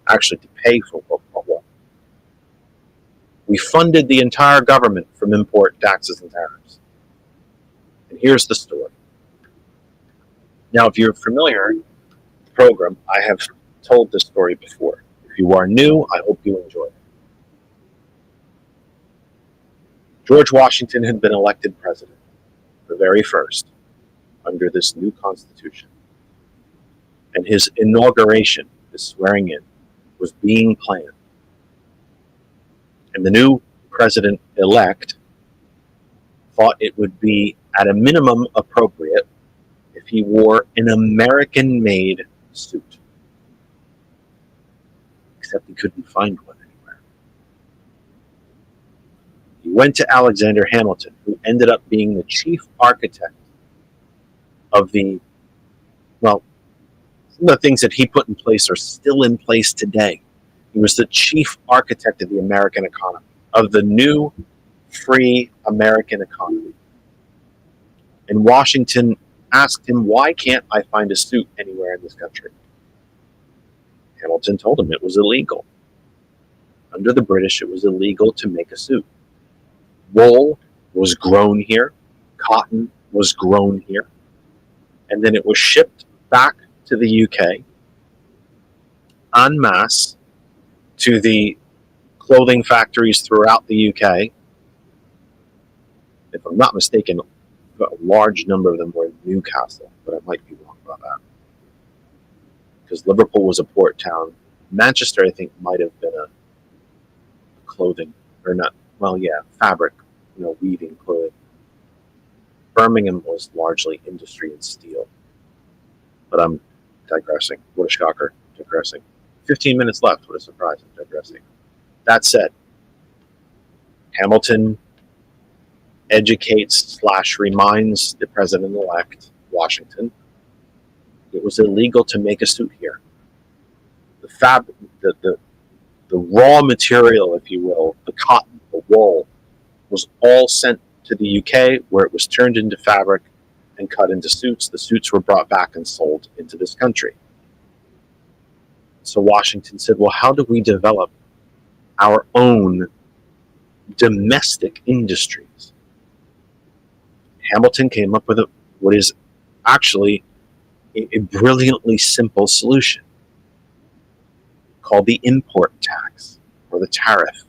I, actually to pay for World War I. We funded the entire government from import taxes and tariffs. And here's the story. Now, if you're familiar with the program, I have told this story before. If you are new, I hope you enjoy it. George Washington had been elected president, the very first, under this new Constitution. And his inauguration, his swearing in, was being planned. And the new president-elect thought it would be, at a minimum, appropriate if he wore an American-made suit. Except he couldn't find one anywhere. He went to Alexander Hamilton, who ended up being the chief architect of the, well, some of the things that he put in place are still in place today. He was the chief architect of the American economy, of the new free American economy. And Washington asked him, why can't I find a suit anywhere in this country? Hamilton told him it was illegal. Under the British, it was illegal to make a suit. Wool was grown here, cotton was grown here, and then it was shipped back to the UK en masse to the clothing factories throughout the UK. If I'm not mistaken, a large number of them were in Newcastle, but I might be wrong about that. Because Liverpool was a port town. Manchester, I think, might have been a clothing, or not, well, yeah, fabric, weaving clothing. Birmingham was largely industry and steel. But I'm digressing. What a shocker. Digressing. 15 minutes left. What a surprise. I'm digressing. That said, Hamilton educates / reminds the president-elect, Washington, it was illegal to make a suit here. The raw material, if you will, the cotton, the wool, was all sent to the UK, where it was turned into fabric and cut into suits. The suits were brought back and sold into this country. So Washington said, well, how do we develop our own domestic industries? Hamilton came up with what is actually a brilliantly simple solution called the import tax, or the tariff,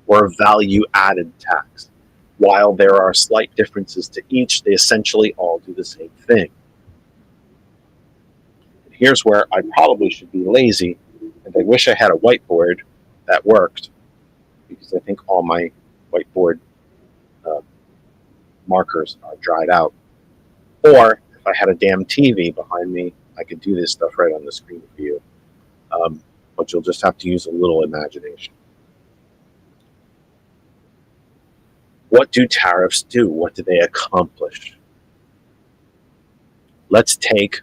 or a value-added tax. While there are slight differences to each, they essentially all do the same thing. And here's where I probably should be lazy, and I wish I had a whiteboard that worked, because I think all my whiteboard markers are dried out. Or if I had a damn TV behind me, I could do this stuff right on the screen for you. But you'll just have to use a little imagination. What do tariffs do? What do they accomplish? Let's take,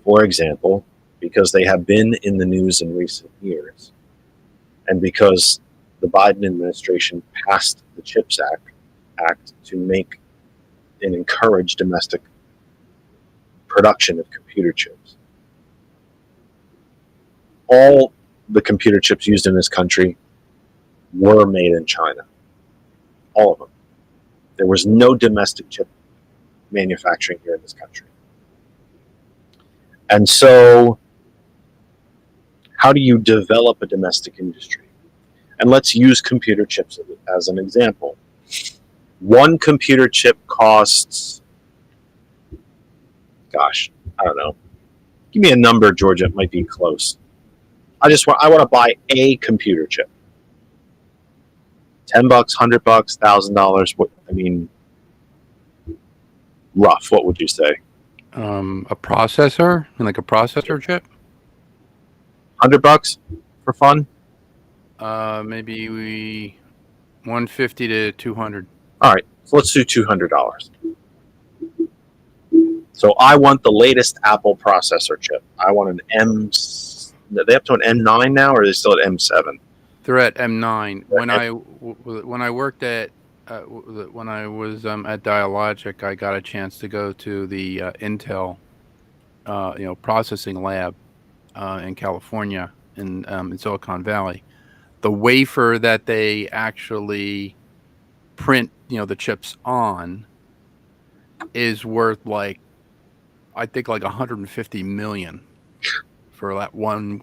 for example, because they have been in the news in recent years, and because the Biden administration passed the CHIPS Act to make and encourage domestic production of computer chips. All the computer chips used in this country were made in China. All of them. There was no domestic chip manufacturing here in this country. And so, how do you develop a domestic industry? And let's use computer chips as an example. One computer chip costs, gosh, I don't know. Give me a number, Georgia. It might be close. I want to buy a computer chip. $10, $100, $1,000. What, I mean, rough. What would you say? A processor, like a processor chip. $100 for fun. Maybe 150 to 200. All right, so let's do $200. So I want the latest Apple processor chip. I want an M. Are they up to an M9 now, or are they still at M7? They're at M9. When I worked at when I was at Dialogic, I got a chance to go to the Intel processing lab in California in Silicon Valley. The wafer that they actually print the chips on is worth I think like 150 million for that one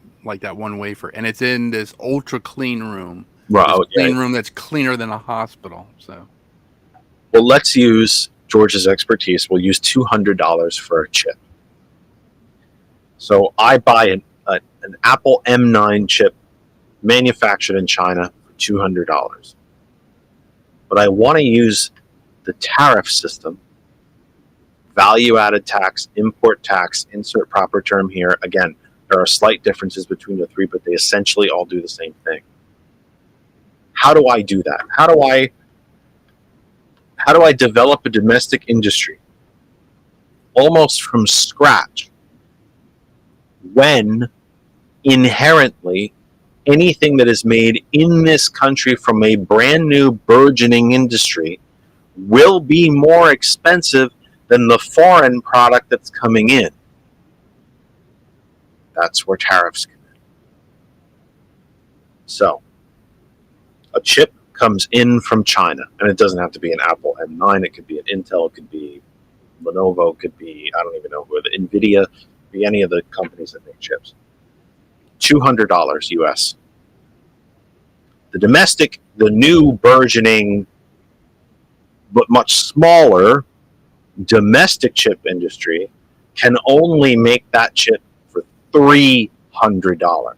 wafer, and it's in this ultra clean room. Right, Clean room that's cleaner than a hospital. So, well, let's use George's expertise. We'll use $200 for a chip. So I buy an Apple M9 chip manufactured in China for $200. But I want to use the tariff system, value-added tax, import tax, insert proper term here. Again, there are slight differences between the three, but they essentially all do the same thing. How do I do that? How do I develop a domestic industry almost from scratch when inherently anything that is made in this country from a brand new burgeoning industry will be more expensive than the foreign product that's coming in? That's where tariffs come in. So, a chip comes in from China, and it doesn't have to be an Apple M9. It could be an Intel. It could be Lenovo. It could be, I don't even know who, the NVIDIA, be any of the companies that make chips. $200 US. The new burgeoning, but much smaller domestic chip industry can only make that chip for $300.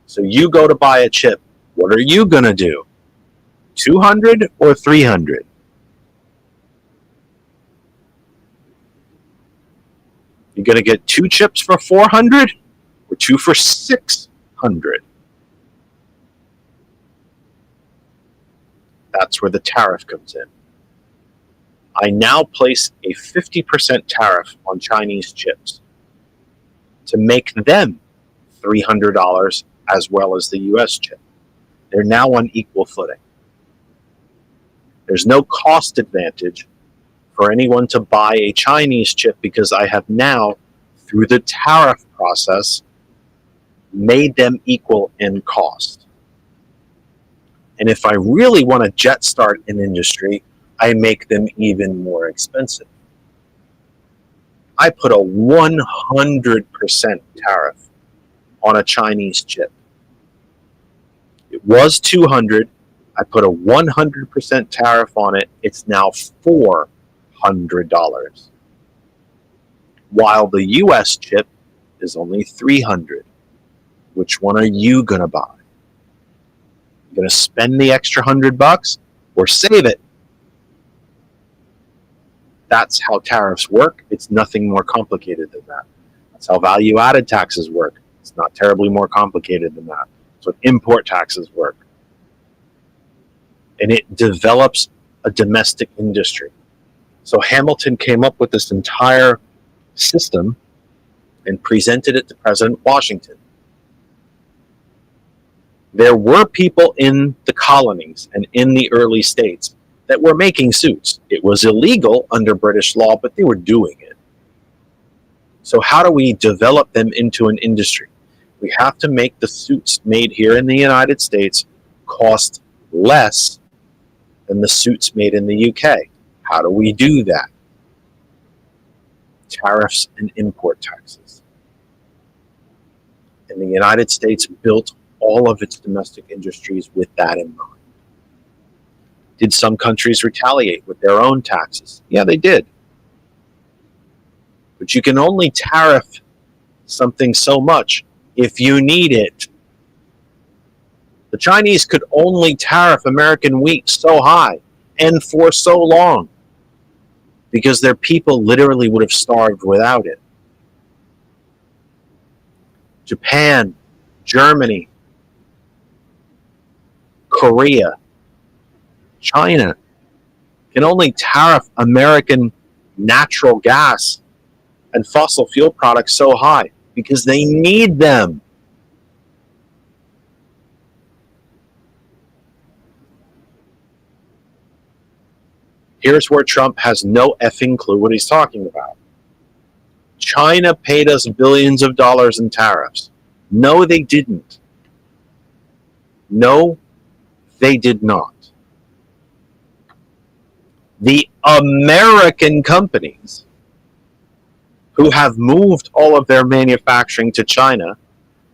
So you go to buy a chip, what are you going to do? 200 or 300? You're going to get 2 chips for 400 or 2 for 600? That's where the tariff comes in. I now place a 50% tariff on Chinese chips to make them $300 as well as the US chip. They're now on equal footing. There's no cost advantage for anyone to buy a Chinese chip because I have now, through the tariff process, made them equal in cost. And if I really want to jet start an industry, I make them even more expensive. I put a 100% tariff on a Chinese chip. It was 200. I put a 100% tariff on it. It's now $400. While the US chip is only $300. Which one are you going to buy? You going to spend the extra $100 or save it? That's how tariffs work. It's nothing more complicated than that. That's how value-added taxes work. It's not terribly more complicated than that. That's what import taxes work. And it develops a domestic industry. So Hamilton came up with this entire system and presented it to President Washington. There were people in the colonies and in the early states that were making suits. It was illegal under British law, but they were doing it. So how do we develop them into an industry? We have to make the suits made here in the United States cost less than the suits made in the UK. How do we do that? Tariffs and import taxes. And the United States built all of its domestic industries with that in mind. Did some countries retaliate with their own taxes? Yeah, they did. But you can only tariff something so much if you need it. The Chinese could only tariff American wheat so high and for so long because their people literally would have starved without it. Japan, Germany, Korea, China can only tariff American natural gas and fossil fuel products so high because they need them. Here's where Trump has no effing clue what he's talking about. China paid us billions of dollars in tariffs. No, they didn't. No, they did not. The American companies who have moved all of their manufacturing to China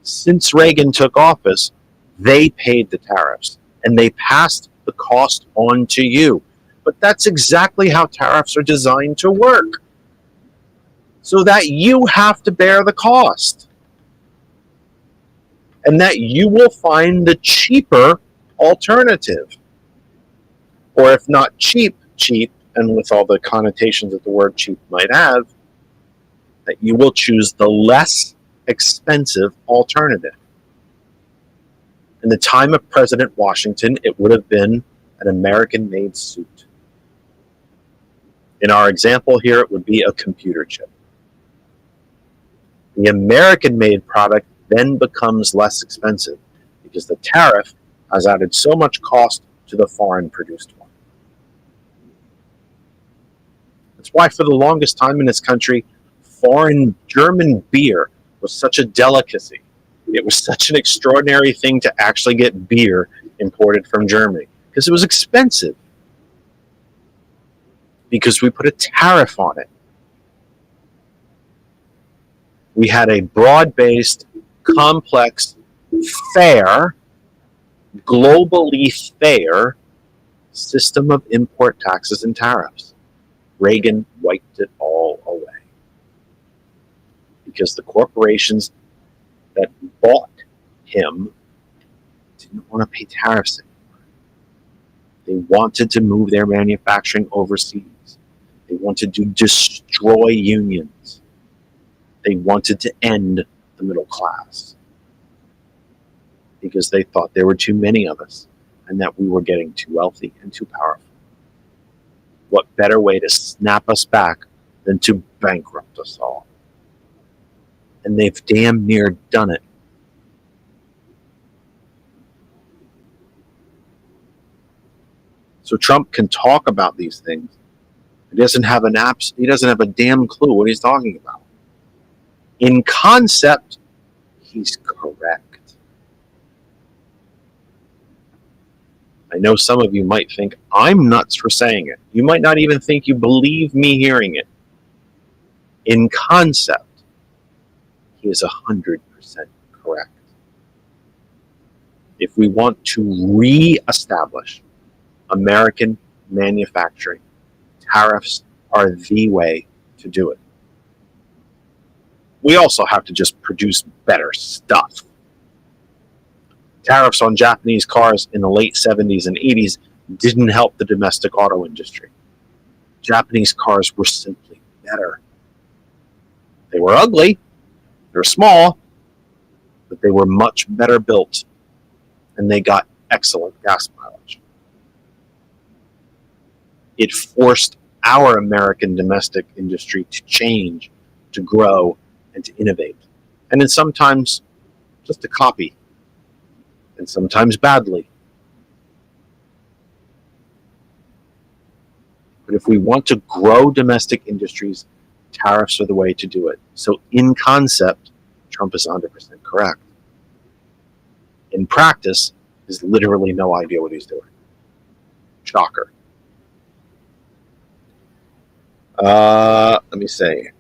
since Reagan took office, they paid the tariffs and they passed the cost on to you. But that's exactly how tariffs are designed to work, so that you have to bear the cost and that you will find the cheaper alternative. Or if not cheap, and with all the connotations that the word cheap might have, that you will choose the less expensive alternative. In the time of President Washington, it would have been an American-made suit. In our example here, it would be a computer chip. The American-made product then becomes less expensive because the tariff has added so much cost to the foreign-produced one. That's why for the longest time in this country, foreign German beer was such a delicacy. It was such an extraordinary thing to actually get beer imported from Germany because it was expensive, because we put a tariff on it. We had a broad-based, complex, fair, globally fair system of import taxes and tariffs. Reagan wiped it all away because the corporations that bought him didn't want to pay tariffs anymore. They wanted to move their manufacturing overseas. They wanted to destroy unions. They wanted to end the middle class because they thought there were too many of us and that we were getting too wealthy and too powerful. What better way to snap us back than to bankrupt us all? And they've damn near done it. So Trump can talk about these things. He doesn't have a damn clue what he's talking about. In concept, he's correct. I know some of you might think I'm nuts for saying it. You might not even think you believe me hearing it. In concept, he is 100% correct. If we want to re-establish American manufacturing, tariffs are the way to do it. We also have to just produce better stuff. Tariffs on Japanese cars in the late 70s and 80s didn't help the domestic auto industry. Japanese cars were simply better. They were ugly, they were small, but they were much better built, and they got excellent gas mileage. It forced our American domestic industry to change, to grow, and to innovate. And then sometimes just to copy, and sometimes badly. But if we want to grow domestic industries, tariffs are the way to do it. So in concept, Trump is 100% correct. In practice, he has literally no idea what he's doing. Shocker. Let me see.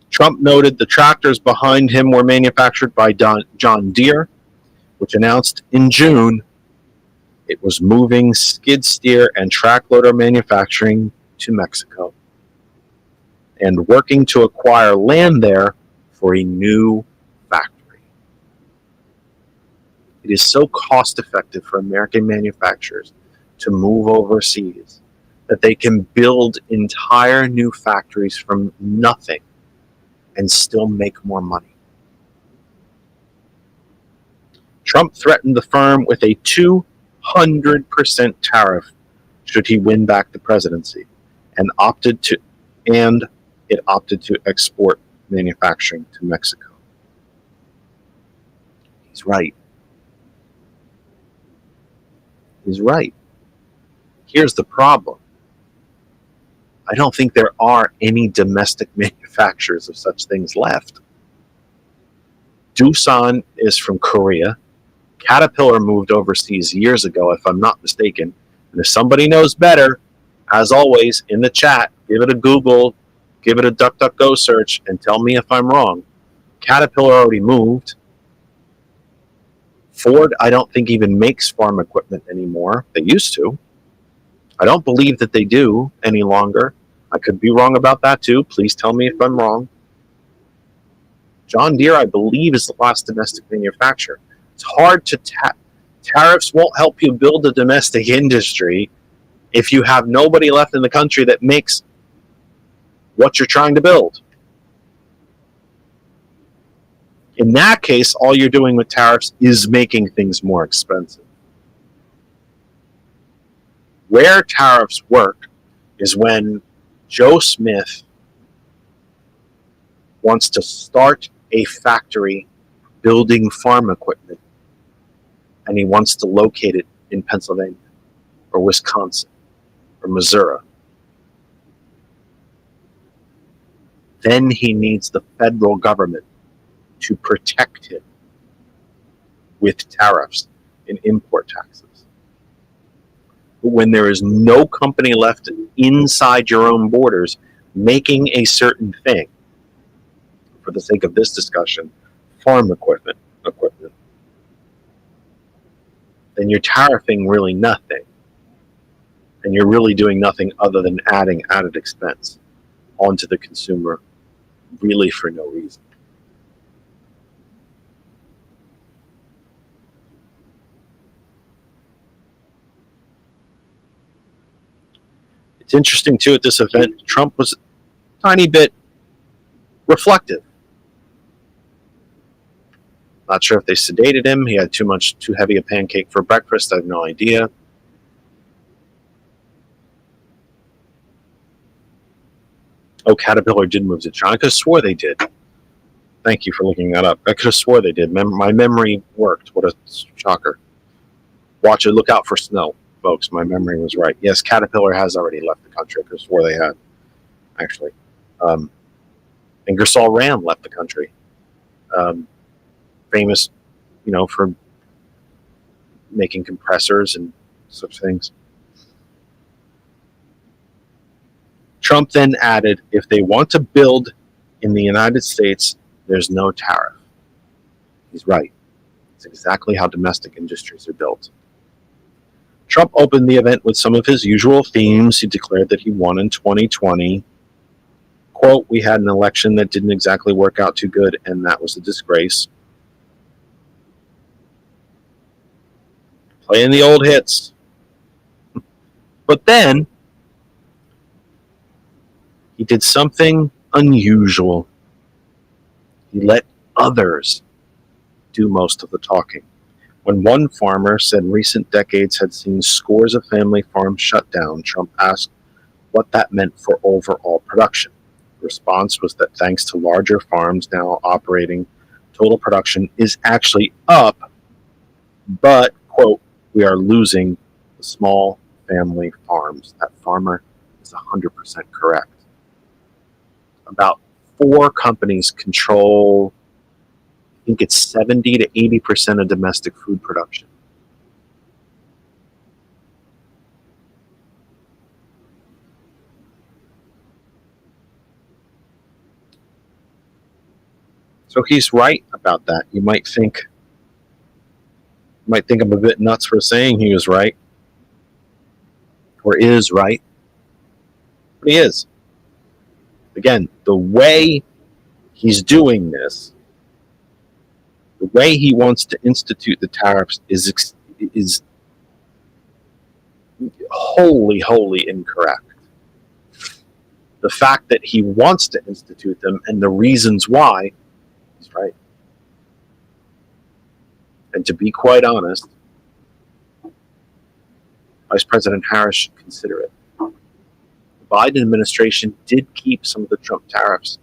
Trump noted the tractors behind him were manufactured by John Deere, which announced in June it was moving skid steer and track loader manufacturing to Mexico and working to acquire land there for a new factory. It is so cost effective for American manufacturers to move overseas that they can build entire new factories from nothing and still make more money. Trump threatened the firm with a 200% tariff should he win back the presidency, and it opted to export manufacturing to Mexico. He's right. He's right. Here's the problem. I don't think there are any domestic manufacturers of such things left. Doosan is from Korea. Caterpillar moved overseas years ago, if I'm not mistaken. And if somebody knows better, as always, in the chat, give it a Google, give it a DuckDuckGo search, and tell me if I'm wrong. Caterpillar already moved. Ford, I don't think, even makes farm equipment anymore. They used to. I don't believe that they do any longer. I could be wrong about that too. Please tell me if I'm wrong. John Deere, I believe, is the last domestic manufacturer. It's hard to tariffs won't help you build a domestic industry if you have nobody left in the country that makes what you're trying to build. In that case, all you're doing with tariffs is making things more expensive. Where tariffs work is when Joe Smith wants to start a factory building farm equipment, and he wants to locate it in Pennsylvania or Wisconsin or Missouri. Then he needs the federal government to protect him with tariffs and import taxes. But when there is no company left inside your own borders making a certain thing, for the sake of this discussion, farm equipment, then you're tariffing really nothing. And you're really doing nothing other than adding added expense onto the consumer, really for no reason. It's interesting, too, at this event, Trump was a tiny bit reflective. Not sure if they sedated him. He had too heavy a pancake for breakfast. I have no idea. Oh, Caterpillar did move to China. I could have swore they did. Thank you for looking that up. I could have swore they did. My memory worked. What a shocker. Watch it. Look out for snow, folks. My memory was right. Yes, Caterpillar has already left the country. I could have swore they had, actually. Ingersoll Rand left the country. Famous, for making compressors and such things. Trump then added, if they want to build in the United States, there's no tariff. He's right. It's exactly how domestic industries are built. Trump opened the event with some of his usual themes. He declared that he won in 2020. Quote, we had an election that didn't exactly work out too good, and that was a disgrace. Playing the old hits. But then, he did something unusual. He let others do most of the talking. When one farmer said recent decades had seen scores of family farms shut down, Trump asked what that meant for overall production. The response was that thanks to larger farms now operating, total production is actually up, but, quote, we are losing the small family farms. That farmer is 100% correct. About 4 companies control, I think it's 70 to 80% of domestic food production. So he's right about that. You might think I'm a bit nuts for saying he was right, or is right, but he is. Again, the way he's doing this, the way he wants to institute the tariffs is wholly incorrect. The fact that he wants to institute them and the reasons why, he's right. And to be quite honest, Vice President Harris should consider it. The Biden administration did keep some of the Trump tariffs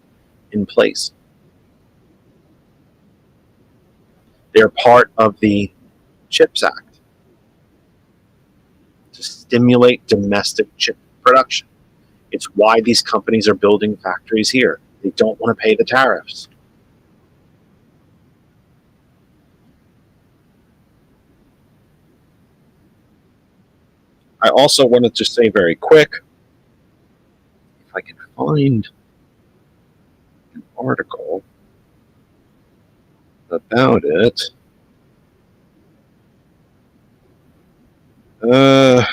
in place. They're part of the CHIPS Act. to stimulate domestic chip production. It's why these companies are building factories here. They don't want to pay the tariffs. I also wanted to say very quick, if I can find an article about it. It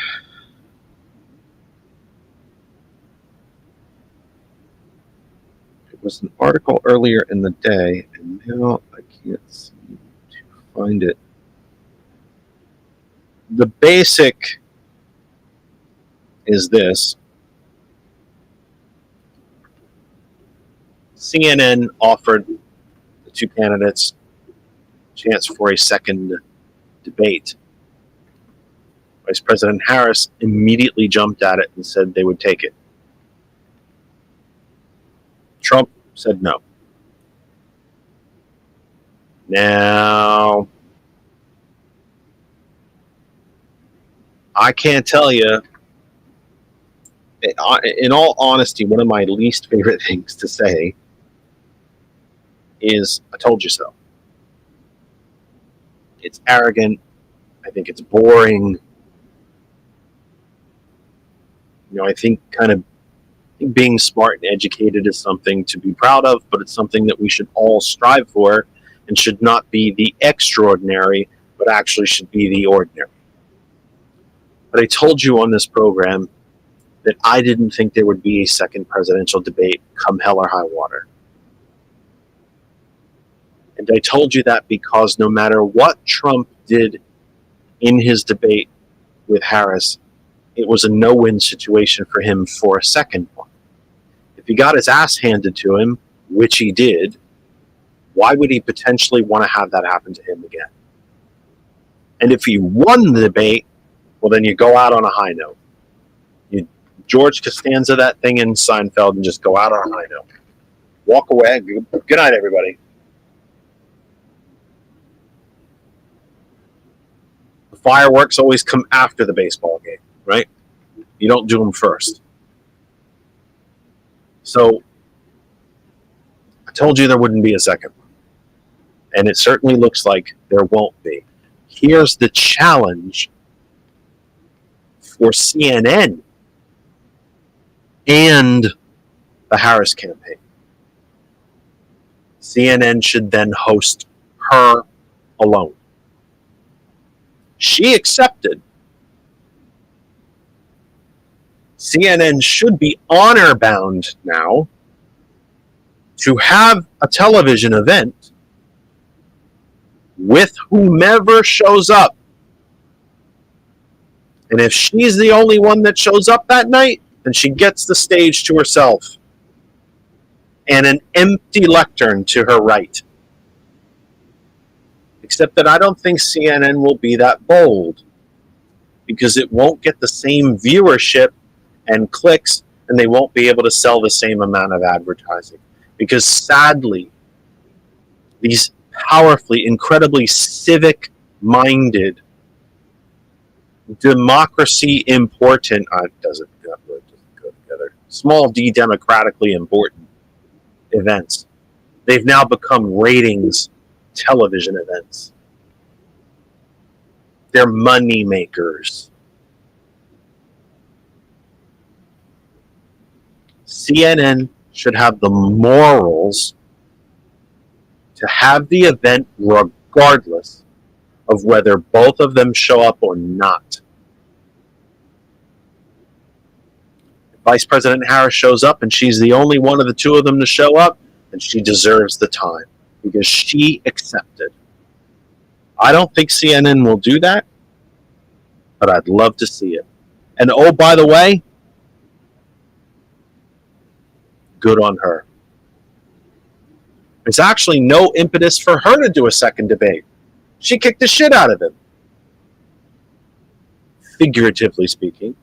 was an article earlier in the day, and now I can't seem to find it. The basic is this. CNN offered the two candidates a chance for a second debate. Vice President Harris immediately jumped at it and said they would take it. Trump said no. Now, I can't tell you, in all honesty, one of my least favorite things to say is, I told you so. It's arrogant. I think it's boring. You know, I think kind of being smart and educated is something to be proud of, but it's something that we should all strive for and should not be the extraordinary, but actually should be the ordinary. But I told you on this program that I didn't think there would be a second presidential debate come hell or high water. And I told you that because no matter what Trump did in his debate with Harris, it was a no-win situation for him for a second one. If he got his ass handed to him, which he did, why would he potentially want to have that happen to him again? And if he won the debate, well, then you go out on a high note. You George Costanza that thing in Seinfeld and just go out on a high note. Walk away. Good night, everybody. The fireworks always come after the baseball game, right? You don't do them first. So I told you there wouldn't be a second one. And it certainly looks like there won't be. Here's the challenge for CNN and the Harris campaign. CNN should then host her alone. She accepted. CNN should be honor bound now to have a television event with whomever shows up. And if she's the only one that shows up that night, then she gets the stage to herself and an empty lectern to her right. Except that I don't think CNN will be that bold because it won't get the same viewership and clicks, and they won't be able to sell the same amount of advertising. Because sadly, these powerfully, incredibly civic-minded, democracy important, doesn't go together, small d democratically important events, they've now become ratings television events. They're money makers. CNN should have the morals to have the event regardless of whether both of them show up or not. If Vice President Harris shows up and she's the only one of the two of them to show up, then she deserves the time because she accepted. I don't think CNN will do that, but I'd love to see it. And oh, by the way, good on her. There's actually no impetus for her to do a second debate. She kicked the shit out of him. Figuratively speaking.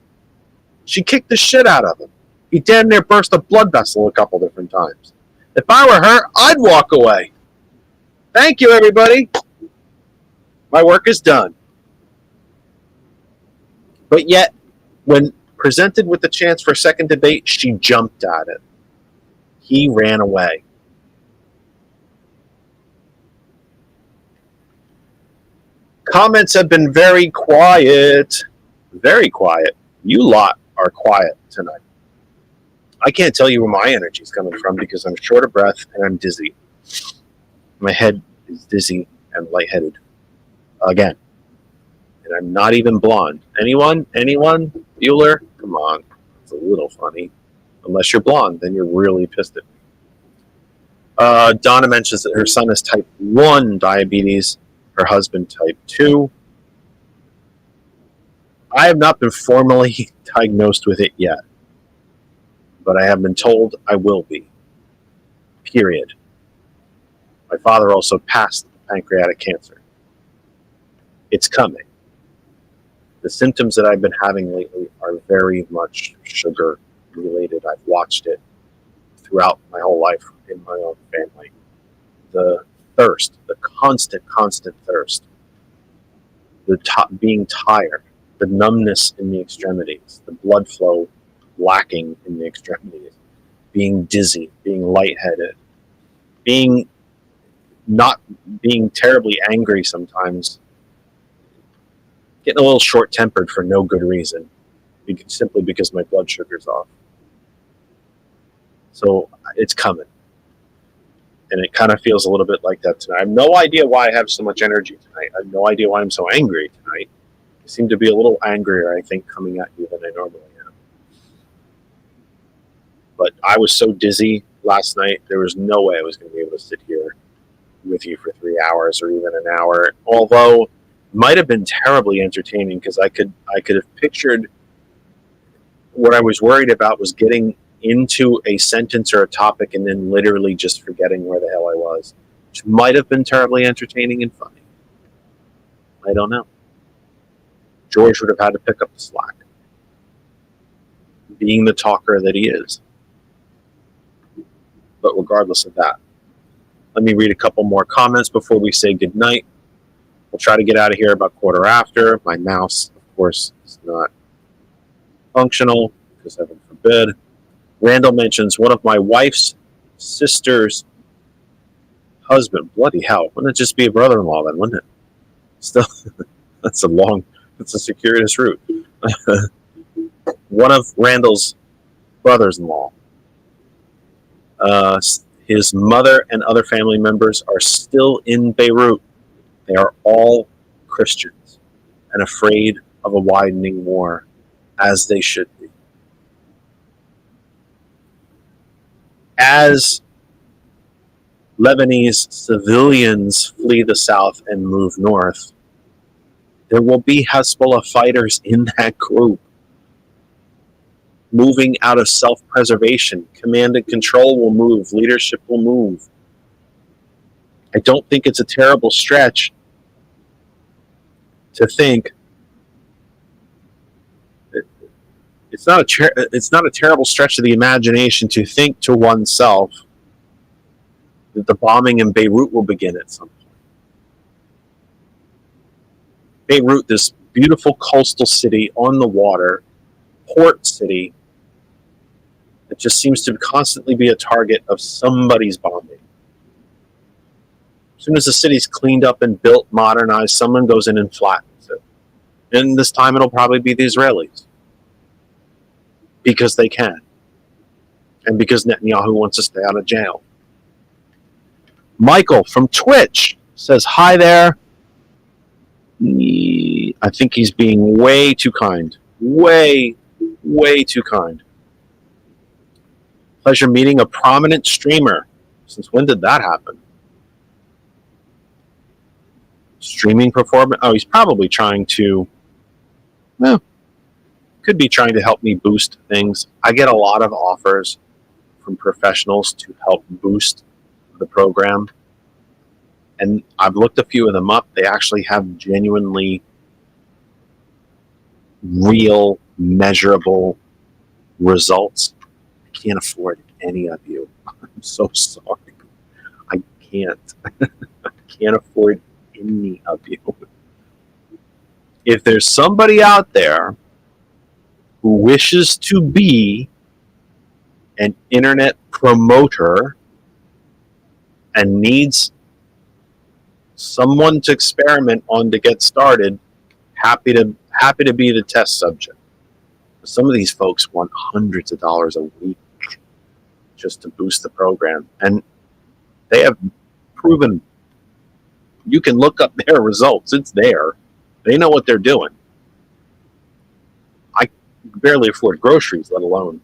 She kicked the shit out of him. He damn near burst a blood vessel a couple different times. If I were her, I'd walk away. Thank you, everybody. My work is done. But yet, when presented with the chance for a second debate, she jumped at it. He ran away. Comments have been very quiet. Very quiet. You lot are quiet tonight. I can't tell you where my energy is coming from because I'm short of breath and I'm dizzy. My head is dizzy and lightheaded. Again. And I'm not even blonde. Anyone? Anyone? Bueller? Come on. It's a little funny. Unless you're blonde, then you're really pissed at me. Donna mentions that her son has type 1 diabetes, her husband type 2. I have not been formally diagnosed with it yet, but I have been told I will be. Period. My father also passed pancreatic cancer. It's coming. The symptoms that I've been having lately are very much sugar related. I've watched it throughout my whole life in my own family. The thirst, the constant thirst, the being tired, the numbness in the extremities, the blood flow lacking in the extremities, being dizzy, being lightheaded, not being terribly angry sometimes, getting a little short-tempered for no good reason, simply because my blood sugar's off. So it's coming. And it kind of feels a little bit like that tonight. I have no idea why I have so much energy tonight. I have no idea why I'm so angry tonight. I seem to be a little angrier, I think, coming at you than I normally am. But I was so dizzy last night, there was no way I was going to be able to sit here with you for 3 hours or even an hour. Although, it might have been terribly entertaining because I could have pictured what I was worried about was getting into a sentence or a topic and then literally just forgetting where the hell I was, which might have been terribly entertaining and funny. I don't know. George would have had to pick up the slack, being the talker that he is. But regardless of that, let me read a couple more comments before we say goodnight. We'll try to get out of here about 1:15. My mouse, of course, is not functional, because heaven forbid. Randall mentions one of my wife's sister's husband. Bloody hell. Wouldn't it just be a brother-in-law then, wouldn't it? Still, that's a circuitous route. One of Randall's brothers-in-law. His mother and other family members are still in Beirut. They are all Christians and afraid of a widening war, as they should be. As Lebanese civilians flee the south and move north, there will be Hezbollah fighters in that group moving out of self-preservation. Command and control will move. Leadership will move. I don't think it's a terrible stretch to think. It's not a terrible stretch of the imagination to think to oneself that the bombing in Beirut will begin at some point. Beirut, this beautiful coastal city on the water, port city, that just seems to constantly be a target of somebody's bombing. As soon as the city's cleaned up and built, modernized, someone goes in and flattens it. And this time it'll probably be the Israelis. Because they can. And because Netanyahu wants to stay out of jail. Michael from Twitch says, hi there. I think he's being way too kind. Way too kind. Pleasure meeting a prominent streamer. Since when did that happen? Streaming performance? Oh, he's probably trying to... Well, could be trying to help me boost things. I get a lot of offers from professionals to help boost the program. And I've looked a few of them up. They actually have genuinely real, measurable results. I can't afford any of you. I'm so sorry. I can't. I can't afford any of you. If there's somebody out there who wishes to be an internet promoter and needs someone to experiment on to get started, happy to be the test subject. Some of these folks want hundreds of dollars a week just to boost the program, and they have proven. You can look up their results. It's there. They know what they're doing. I barely afford groceries, let alone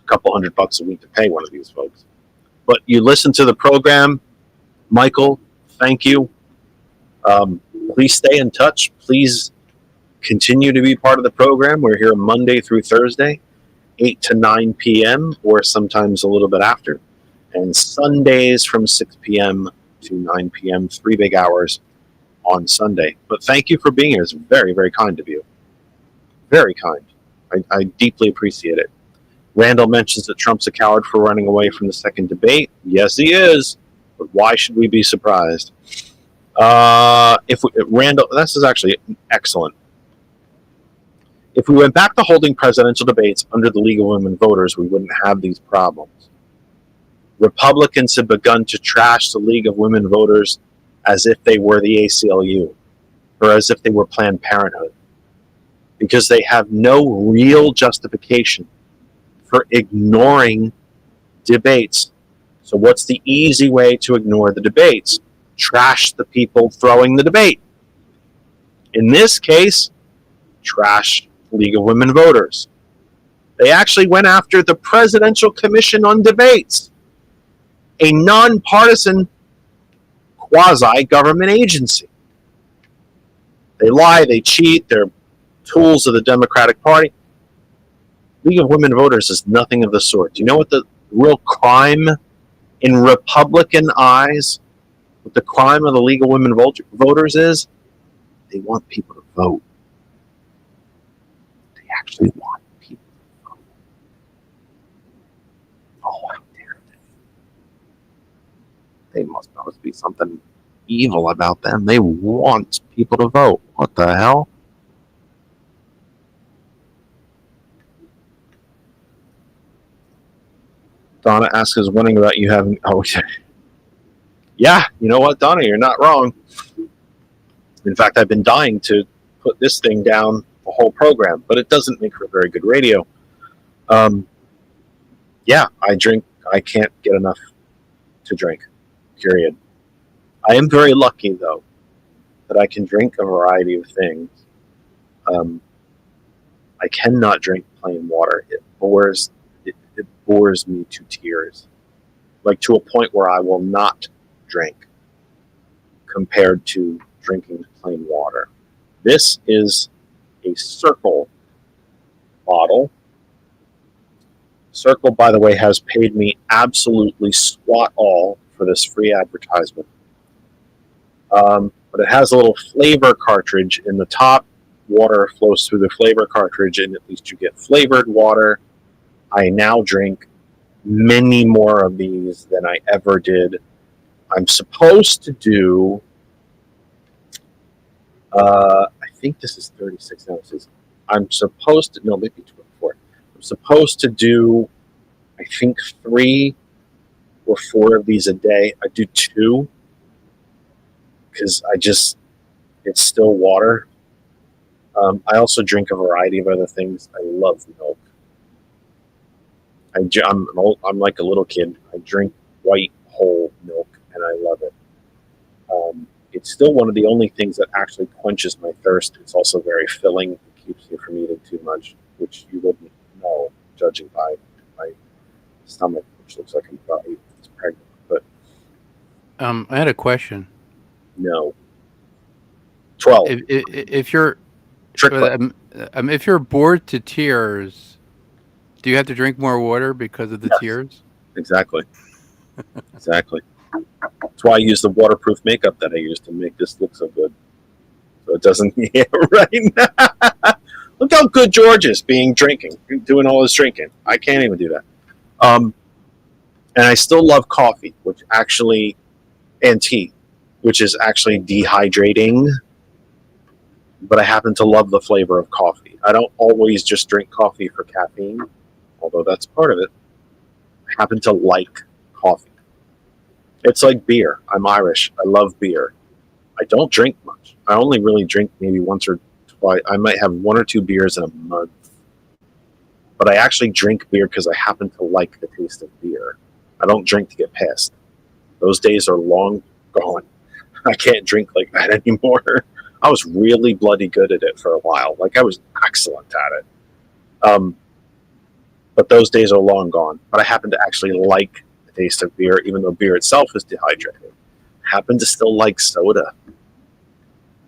a couple $100 a week to pay one of these folks. But you listen to the program, Michael, thank you. Please stay in touch. Please continue to be part of the program. We're here Monday through Thursday, 8 to 9 p.m., or sometimes a little bit after. And Sundays from 6 p.m. to 9 p.m., 3 big hours on Sunday. But thank you for being here. It's very, very kind of you. Very kind. I deeply appreciate it. Randall mentions that Trump's a coward for running away from the second debate. Yes, he is. But why should we be surprised? Randall, this is actually excellent. If we went back to holding presidential debates under the League of Women Voters, we wouldn't have these problems. Republicans have begun to trash the League of Women Voters as if they were the ACLU or as if they were Planned Parenthood, because they have no real justification for ignoring debates. So what's the easy way to ignore the debates? Trash the people throwing the debate. In this case, trash the League of Women Voters. They actually went after the Presidential Commission on Debates, a nonpartisan quasi-government agency. They lie, they cheat, they're tools of the Democratic Party. League of Women Voters is nothing of the sort. Do you know what the real crime in Republican eyes, what the crime of the League of Women Voters is? They want people to vote. They actually want people to vote. Oh, how dare they? They must be something evil about them. They want people to vote. What the hell? Donna asks is wondering about you having. Oh, yeah. You know what, Donna? You're not wrong. In fact, I've been dying to put this thing down the whole program, but it doesn't make for very good radio. Yeah, I drink. I can't get enough to drink. Period. I am very lucky, though, that I can drink a variety of things. I cannot drink plain water. It bores me to tears, like to a point where I will not drink compared to drinking plain water. This is a Circle bottle. Circle, by the way, has paid me absolutely squat all for this free advertisement. But it has a little flavor cartridge in the top. Water flows through the flavor cartridge, and at least you get flavored water. I now drink many more of these than I ever did. I'm supposed to do, I think this is 36 ounces. I'm supposed to, no, maybe 24. I'm supposed to do, I think 3 or 4 of these a day. I do 2 because it's still water. I also drink a variety of other things. I love milk. I'm like a little kid. I drink white whole milk, and I love it. It's still one of the only things that actually quenches my thirst. It's also very filling. It keeps you from eating too much, which you wouldn't know, judging by my stomach, which looks like I'm about 8 months pregnant. But I had a question. No. 12. If you're Tricklet. if you're bored to tears, do you have to drink more water because of the tears? Exactly. Exactly. That's why I use the waterproof makeup that I use to make this look so good. So it doesn't. Yeah, right. Look how good George is doing all his drinking. I can't even do that. And I still love coffee, and tea, which is actually dehydrating. But I happen to love the flavor of coffee. I don't always just drink coffee for caffeine, although that's part of it. I happen to like coffee. It's like beer. I'm Irish. I love beer. I don't drink much. I only really drink maybe once or twice. I might have 1 or 2 beers in a month. But I actually drink beer because I happen to like the taste of beer. I don't drink to get pissed. Those days are long gone. I can't drink like that anymore. I was really bloody good at it for a while. Like, I was excellent at it. But those days are long gone. But I happen to actually like the taste of beer, even though beer itself is dehydrating. I happen to still like soda.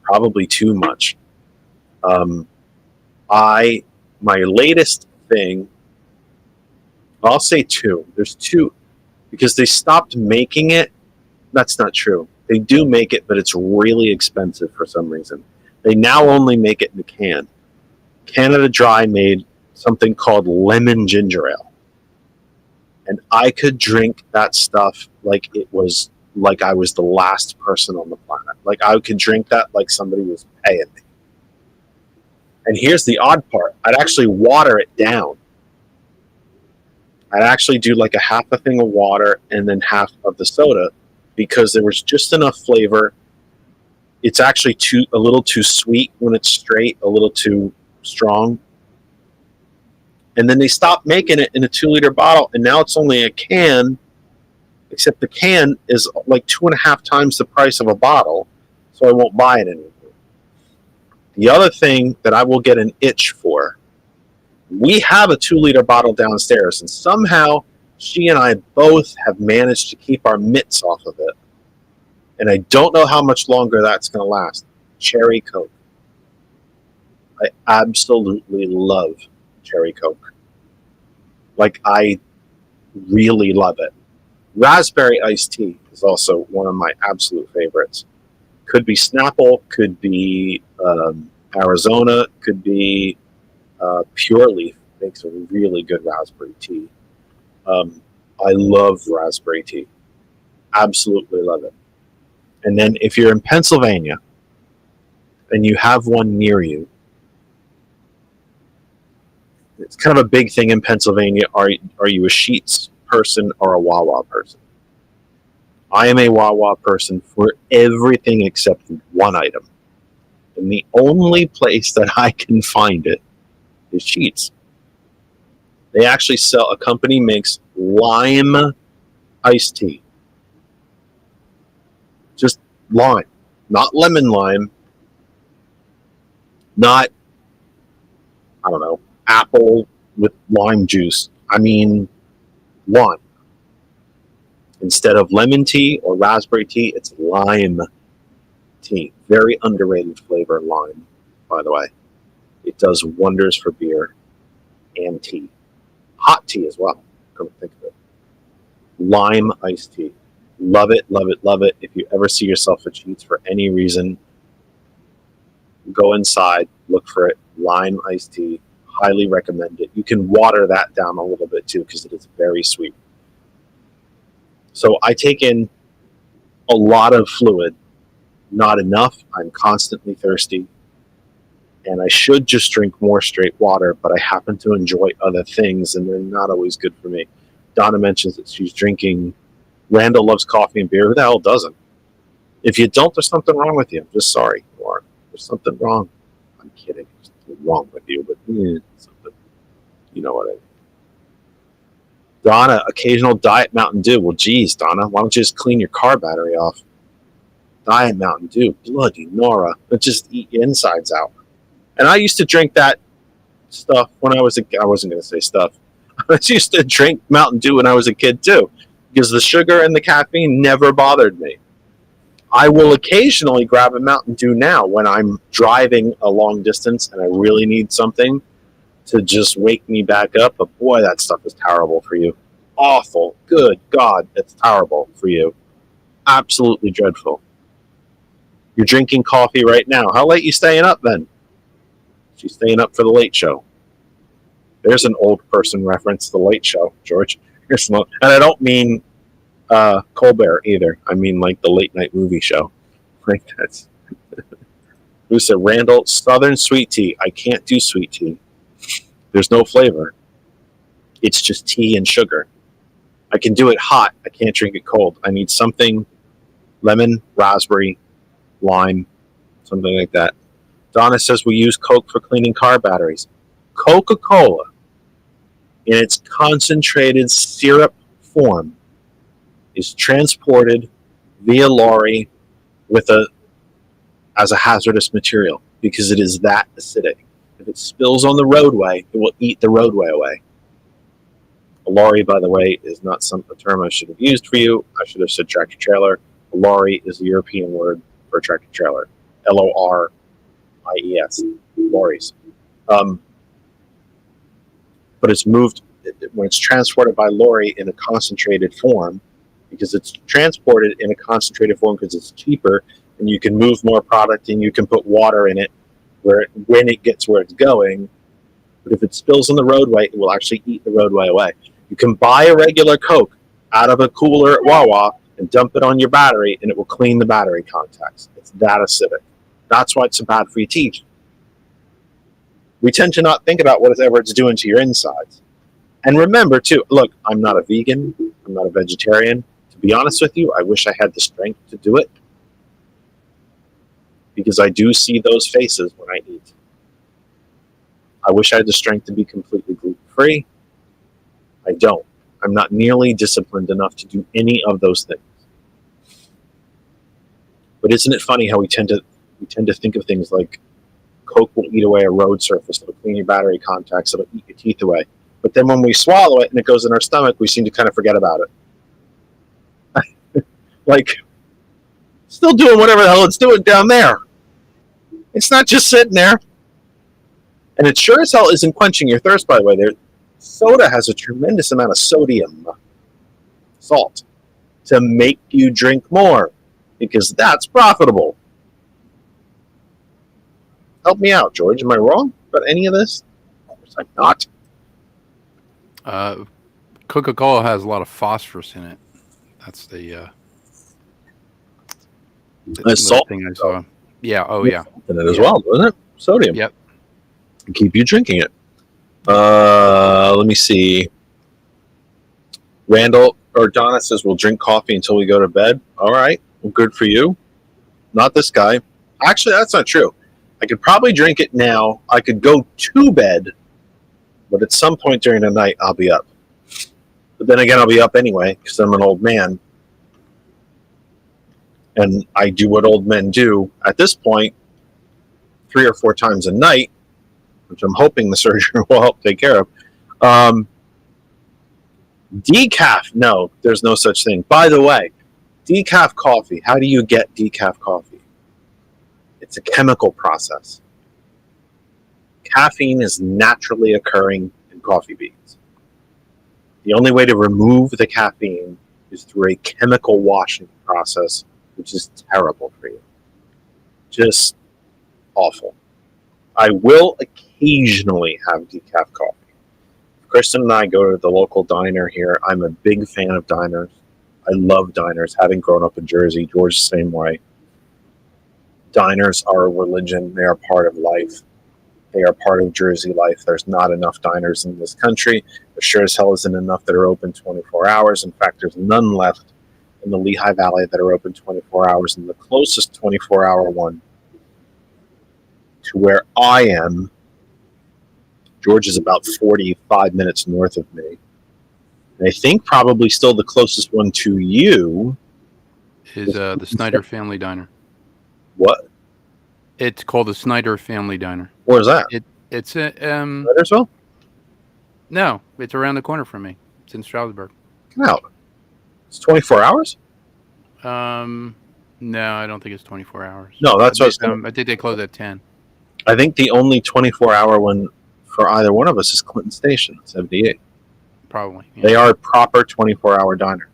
Probably too much. My latest thing, I'll say 2. There's 2, because they stopped making it. That's not true. They do make it, but it's really expensive for some reason. They now only make it in a can. Canada Dry made something called lemon ginger ale. And I could drink that stuff like it was like I was the last person on the planet. Like, I could drink that like somebody was paying me. And here's the odd part. I'd actually water it down. I'd actually do like a half a thing of water and then half of the soda, because there was just enough flavor. It's actually a little too sweet when it's straight, a little too strong. And then they stopped making it in a 2-liter bottle, and now it's only a can, except the can is like 2.5 times the price of a bottle, so I won't buy it anymore. The other thing that I will get an itch for, we have a 2-liter bottle downstairs, and somehow she and I both have managed to keep our mitts off of it. And I don't know how much longer that's going to last. Cherry Coke. I absolutely love Cherry Coke. Like, I really love it. Raspberry iced tea is also one of my absolute favorites. Could be Snapple, could be Arizona, could be Pure Leaf. Makes a really good raspberry tea. I love raspberry tea. Absolutely love it. And then if you're in Pennsylvania and you have one near you, it's kind of a big thing in Pennsylvania. Are you a Sheetz person or a Wawa person? I am a Wawa person for everything except one item. And the only place that I can find it is Sheetz. They actually sell, a company makes lime iced tea. Just lime. Not lemon lime. Not, I don't know, apple with lime juice. I mean, lime. Instead of lemon tea or raspberry tea, it's lime tea. Very underrated flavor, lime, by the way. It does wonders for beer and tea. Hot tea as well, come to think of it. Lime iced tea. Love it, love it, love it. If you ever see yourself at Sheetz for any reason, go inside, look for it. Lime iced tea. Highly recommend it. You can water that down a little bit too, because it is very sweet. So I take in a lot of fluid. Not enough. I'm constantly thirsty. And I should just drink more straight water, but I happen to enjoy other things, and they're not always good for me. Donna mentions that she's drinking. Randall loves coffee and beer. Who the hell doesn't? If you don't, there's something wrong with you. I'm just sorry, Lauren. There's something wrong. I'm kidding. There's nothing wrong with you, but something. You know what I mean. Donna, occasional Diet Mountain Dew. Well, geez, Donna, why don't you just clean your car battery off? Diet Mountain Dew. Bloody Nora. But just eat your insides out. And I used to drink that stuff when I was I wasn't going to say stuff. I used to drink Mountain Dew when I was a kid too, because the sugar and the caffeine never bothered me. I will occasionally grab a Mountain Dew now when I'm driving a long distance and I really need something to just wake me back up. But boy, that stuff is terrible for you. Awful. Good God, it's terrible for you. Absolutely dreadful. You're drinking coffee right now. How late you staying up then? She's staying up for the Late Show. There's an old person reference, the Late Show, George. And I don't mean Colbert either. I mean like the late night movie show. Like that's Who said Randall? Southern sweet tea. I can't do sweet tea. There's no flavor. It's just tea and sugar. I can do it hot. I can't drink it cold. I need something lemon, raspberry, lime, something like that. Donna says we use Coke for cleaning car batteries. Coca-Cola, in its concentrated syrup form, is transported via lorry as a hazardous material because it is that acidic. If it spills on the roadway, it will eat the roadway away. A lorry, by the way, is not a term I should have used for you. I should have said tractor trailer. A lorry is the European word for a tractor trailer. Lorries. Lorries. But it's moved when it's transported by lorry in a concentrated form, because it's transported in a concentrated form because it's cheaper and you can move more product and you can put water in it when it gets where it's going. But if it spills on the roadway, it will actually eat the roadway away. You can buy a regular Coke out of a cooler at Wawa and dump it on your battery and it will clean the battery contacts. It's that acidic. That's why it's so bad for your teeth. We tend to not think about whatever it's doing to your insides. And remember, too, look, I'm not a vegan. I'm not a vegetarian. To be honest with you, I wish I had the strength to do it, because I do see those faces when I eat. I wish I had the strength to be completely gluten-free. I don't. I'm not nearly disciplined enough to do any of those things. But isn't it funny how we tend to think of things like Coke will eat away a road surface, it'll clean your battery contacts, it'll eat your teeth away. But then when we swallow it and it goes in our stomach, we seem to kind of forget about it. Like, still doing whatever the hell it's doing down there. It's not just sitting there. And it sure as hell isn't quenching your thirst, by the way. Soda has a tremendous amount of sodium, salt, to make you drink more, because that's profitable. Help me out, George. Am I wrong about any of this? Of course I'm not. Coca-Cola has a lot of phosphorus in it. That's the salt thing I saw. Yeah. Oh, yeah. In it as well, doesn't it? Sodium. Yep. And keep you drinking it. Let me see. Randall or Donna says we'll drink coffee until we go to bed. All right. Well, good for you. Not this guy. Actually, that's not true. I could probably drink it now. I could go to bed, but at some point during the night, I'll be up. But then again, I'll be up anyway because I'm an old man. And I do what old men do at this point 3 or 4 times a night, which I'm hoping the surgery will help take care of. Decaf. No, there's no such thing. By the way, decaf coffee. How do you get decaf coffee? It's a chemical process. Caffeine is naturally occurring in coffee beans. The only way to remove the caffeine is through a chemical washing process, which is terrible for you. Just awful. I will occasionally have decaf coffee. Kristen and I go to the local diner here. I'm a big fan of diners. I love diners, having grown up in Jersey. George, the same way. Diners are a religion. They are part of life. They are part of Jersey life. There's not enough diners in this country. There sure as hell isn't enough that are open 24 hours. In fact, there's none left in the Lehigh Valley that are open 24 hours. And the closest 24-hour one to where I am, George is about 45 minutes north of me. And I think probably still the closest one to you is the Snyder Family Diner. What? It's called the Snyder Family Diner. Where's that? It's Snydersville? No, it's around the corner from me. It's in Stroudsburg. Come out. It's 24 hours? No, I don't think it's 24 hours. No, that's what I think they close at 10. I think the only 24-hour one for either one of us is Clinton Station, 78. Probably. Yeah. They are a proper 24-hour diner.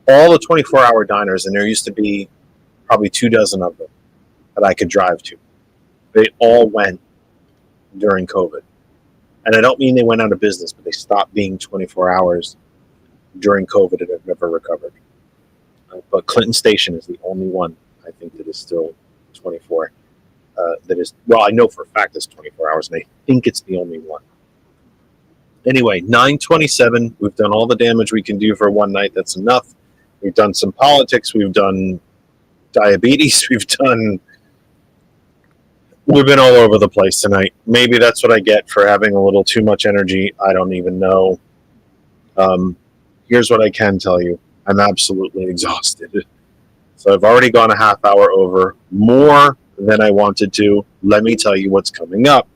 All the 24-hour diners, and there used to be probably 24 of them that I could drive to. They all went during COVID. And I don't mean they went out of business, but they stopped being 24 hours during COVID and have never recovered. But Clinton Station is the only one, I think, that is still 24. well, I know for a fact it's 24 hours, and I think it's the only one. Anyway, 9:27. We've done all the damage we can do for one night. That's enough. We've done some politics. We've done diabetes. We've been all over the place tonight. Maybe that's what I get for having a little too much energy. I don't even know. Here's what I can tell you. I'm absolutely exhausted. So I've already gone a half hour over, more than I wanted to. Let me tell you what's coming up.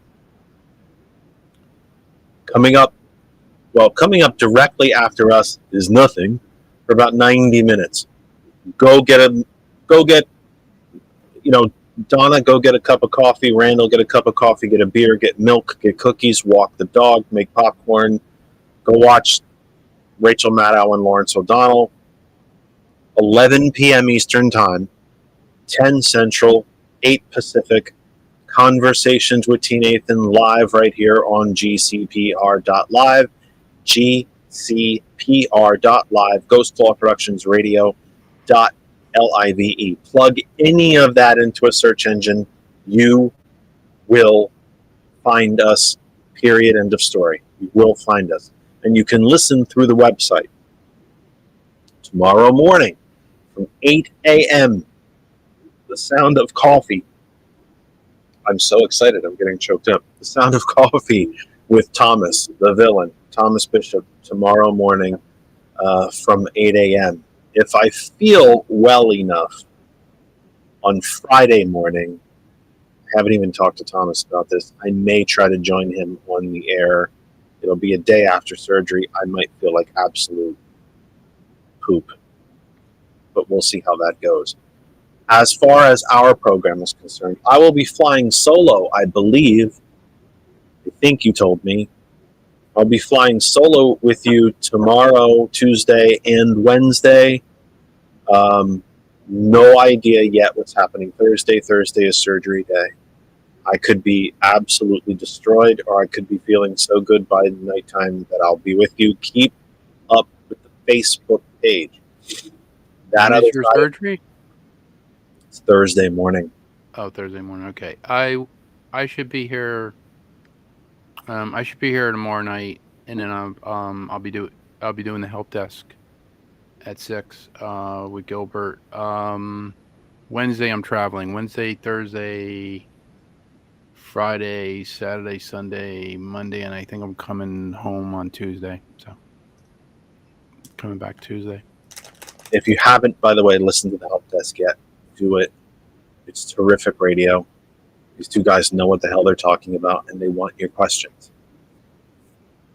Coming up directly after us is nothing for about 90 minutes. Donna, go get a cup of coffee. Randall, get a cup of coffee, get a beer, get milk, get cookies, walk the dog, make popcorn, go watch Rachel Maddow and Lawrence O'Donnell. 11 p.m. Eastern Time, 10 Central, 8 Pacific. Conversations with T. Nathan live right here on GCPR.live. GCPR.live. Ghost Claw Productions Radio. .live. Plug any of that into a search engine. You will find us. Period. End of story. You will find us. And you can listen through the website. Tomorrow morning from 8 a.m. The Sound of Coffee. I'm so excited. I'm getting choked up. The Sound of Coffee with Thomas, the villain, Thomas Bishop, tomorrow morning from 8 a.m. If I feel well enough on Friday morning, I haven't even talked to Thomas about this, I may try to join him on the air. It'll be a day after surgery. I might feel like absolute poop, but we'll see how that goes. As far as our program is concerned, I will be flying solo, I believe. I think you told me. I'll be flying solo with you tomorrow, Tuesday, and Wednesday. No idea yet what's happening Thursday. Thursday is surgery day. I could be absolutely destroyed, or I could be feeling so good by nighttime that I'll be with you. Keep up with the Facebook page. When is your surgery? It's Thursday morning. Oh, Thursday morning. Okay. I should be here. I should be here tomorrow night, and then I'll be doing the help desk at 6 with Gilbert. Wednesday I'm traveling. Wednesday, Thursday, Friday, Saturday, Sunday, Monday, and I think I'm coming home on Tuesday. So coming back Tuesday. If you haven't, by the way, listened to the help desk yet, do it. It's terrific radio. These two guys know what the hell they're talking about, and they want your questions.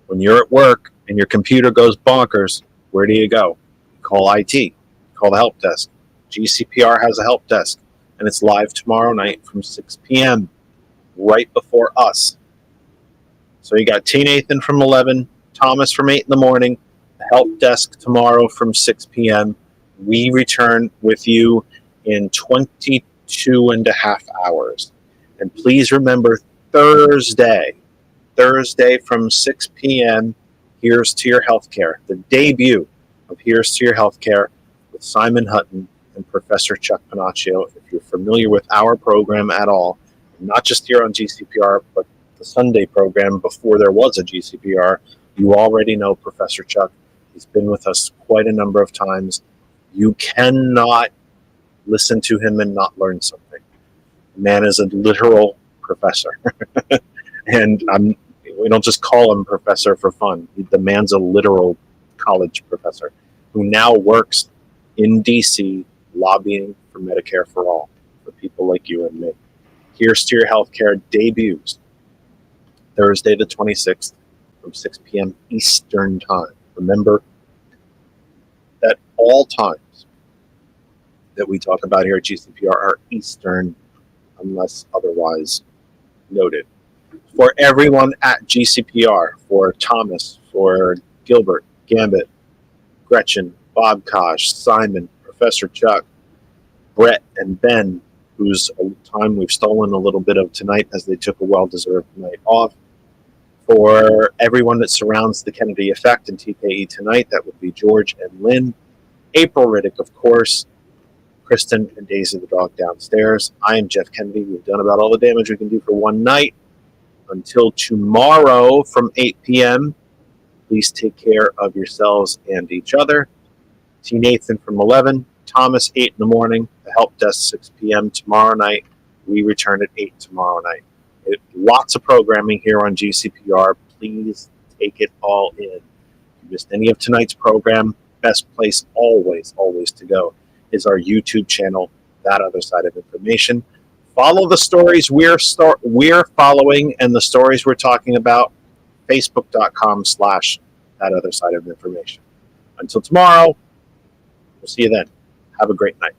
When you're at work and your computer goes bonkers, where do you go? You call IT. You call the help desk. GCPR has a help desk, and it's live tomorrow night from 6 p.m., right before us. So you got T. Nathan from 11, Thomas from 8 in the morning, the help desk tomorrow from 6 p.m. We return with you in 22 and a half hours. And please remember Thursday from 6 p.m., Here's to Your Healthcare, the debut of Here's to Your Healthcare with Simon Hutton and Professor Chuck Panaccio. If you're familiar with our program at all, not just here on GCPR, but the Sunday program before there was a GCPR, you already know Professor Chuck. He's been with us quite a number of times. You cannot listen to him and not learn something. The man is a literal professor. And we don't just call him professor for fun. The man's a literal college professor who now works in D.C. lobbying for Medicare for all, for people like you and me. Here's to Your Healthcare debuts Thursday the 26th from 6 p.m. Eastern Time. Remember that all times that we talk about here at GCPR are Eastern, unless otherwise noted. For everyone at GCPR, for Thomas, for Gilbert, Gambit, Gretchen, Bob Kosh, Simon, Professor Chuck, Brett, and Ben, whose time we've stolen a little bit of tonight as they took a well-deserved night off. For everyone that surrounds the Kennedy Effect and TKE tonight, that would be George and Lynn. April Riddick, of course. Kristen and Daisy the dog downstairs. I am Jeff Kennedy. We've done about all the damage we can do for one night. Until tomorrow from 8 p.m., please take care of yourselves and each other. T. Nathan from 11, Thomas 8 in the morning, the help desk 6 p.m. tomorrow night. We return at 8 tomorrow night. Lots of programming here on GCPR. Please take it all in. If you missed any of tonight's program, best place always to go is our YouTube channel, That Other Side of Information. Follow the stories we're following and the stories we're talking about. Facebook.com/That Other Side of Information. Until tomorrow, we'll see you then. Have a great night.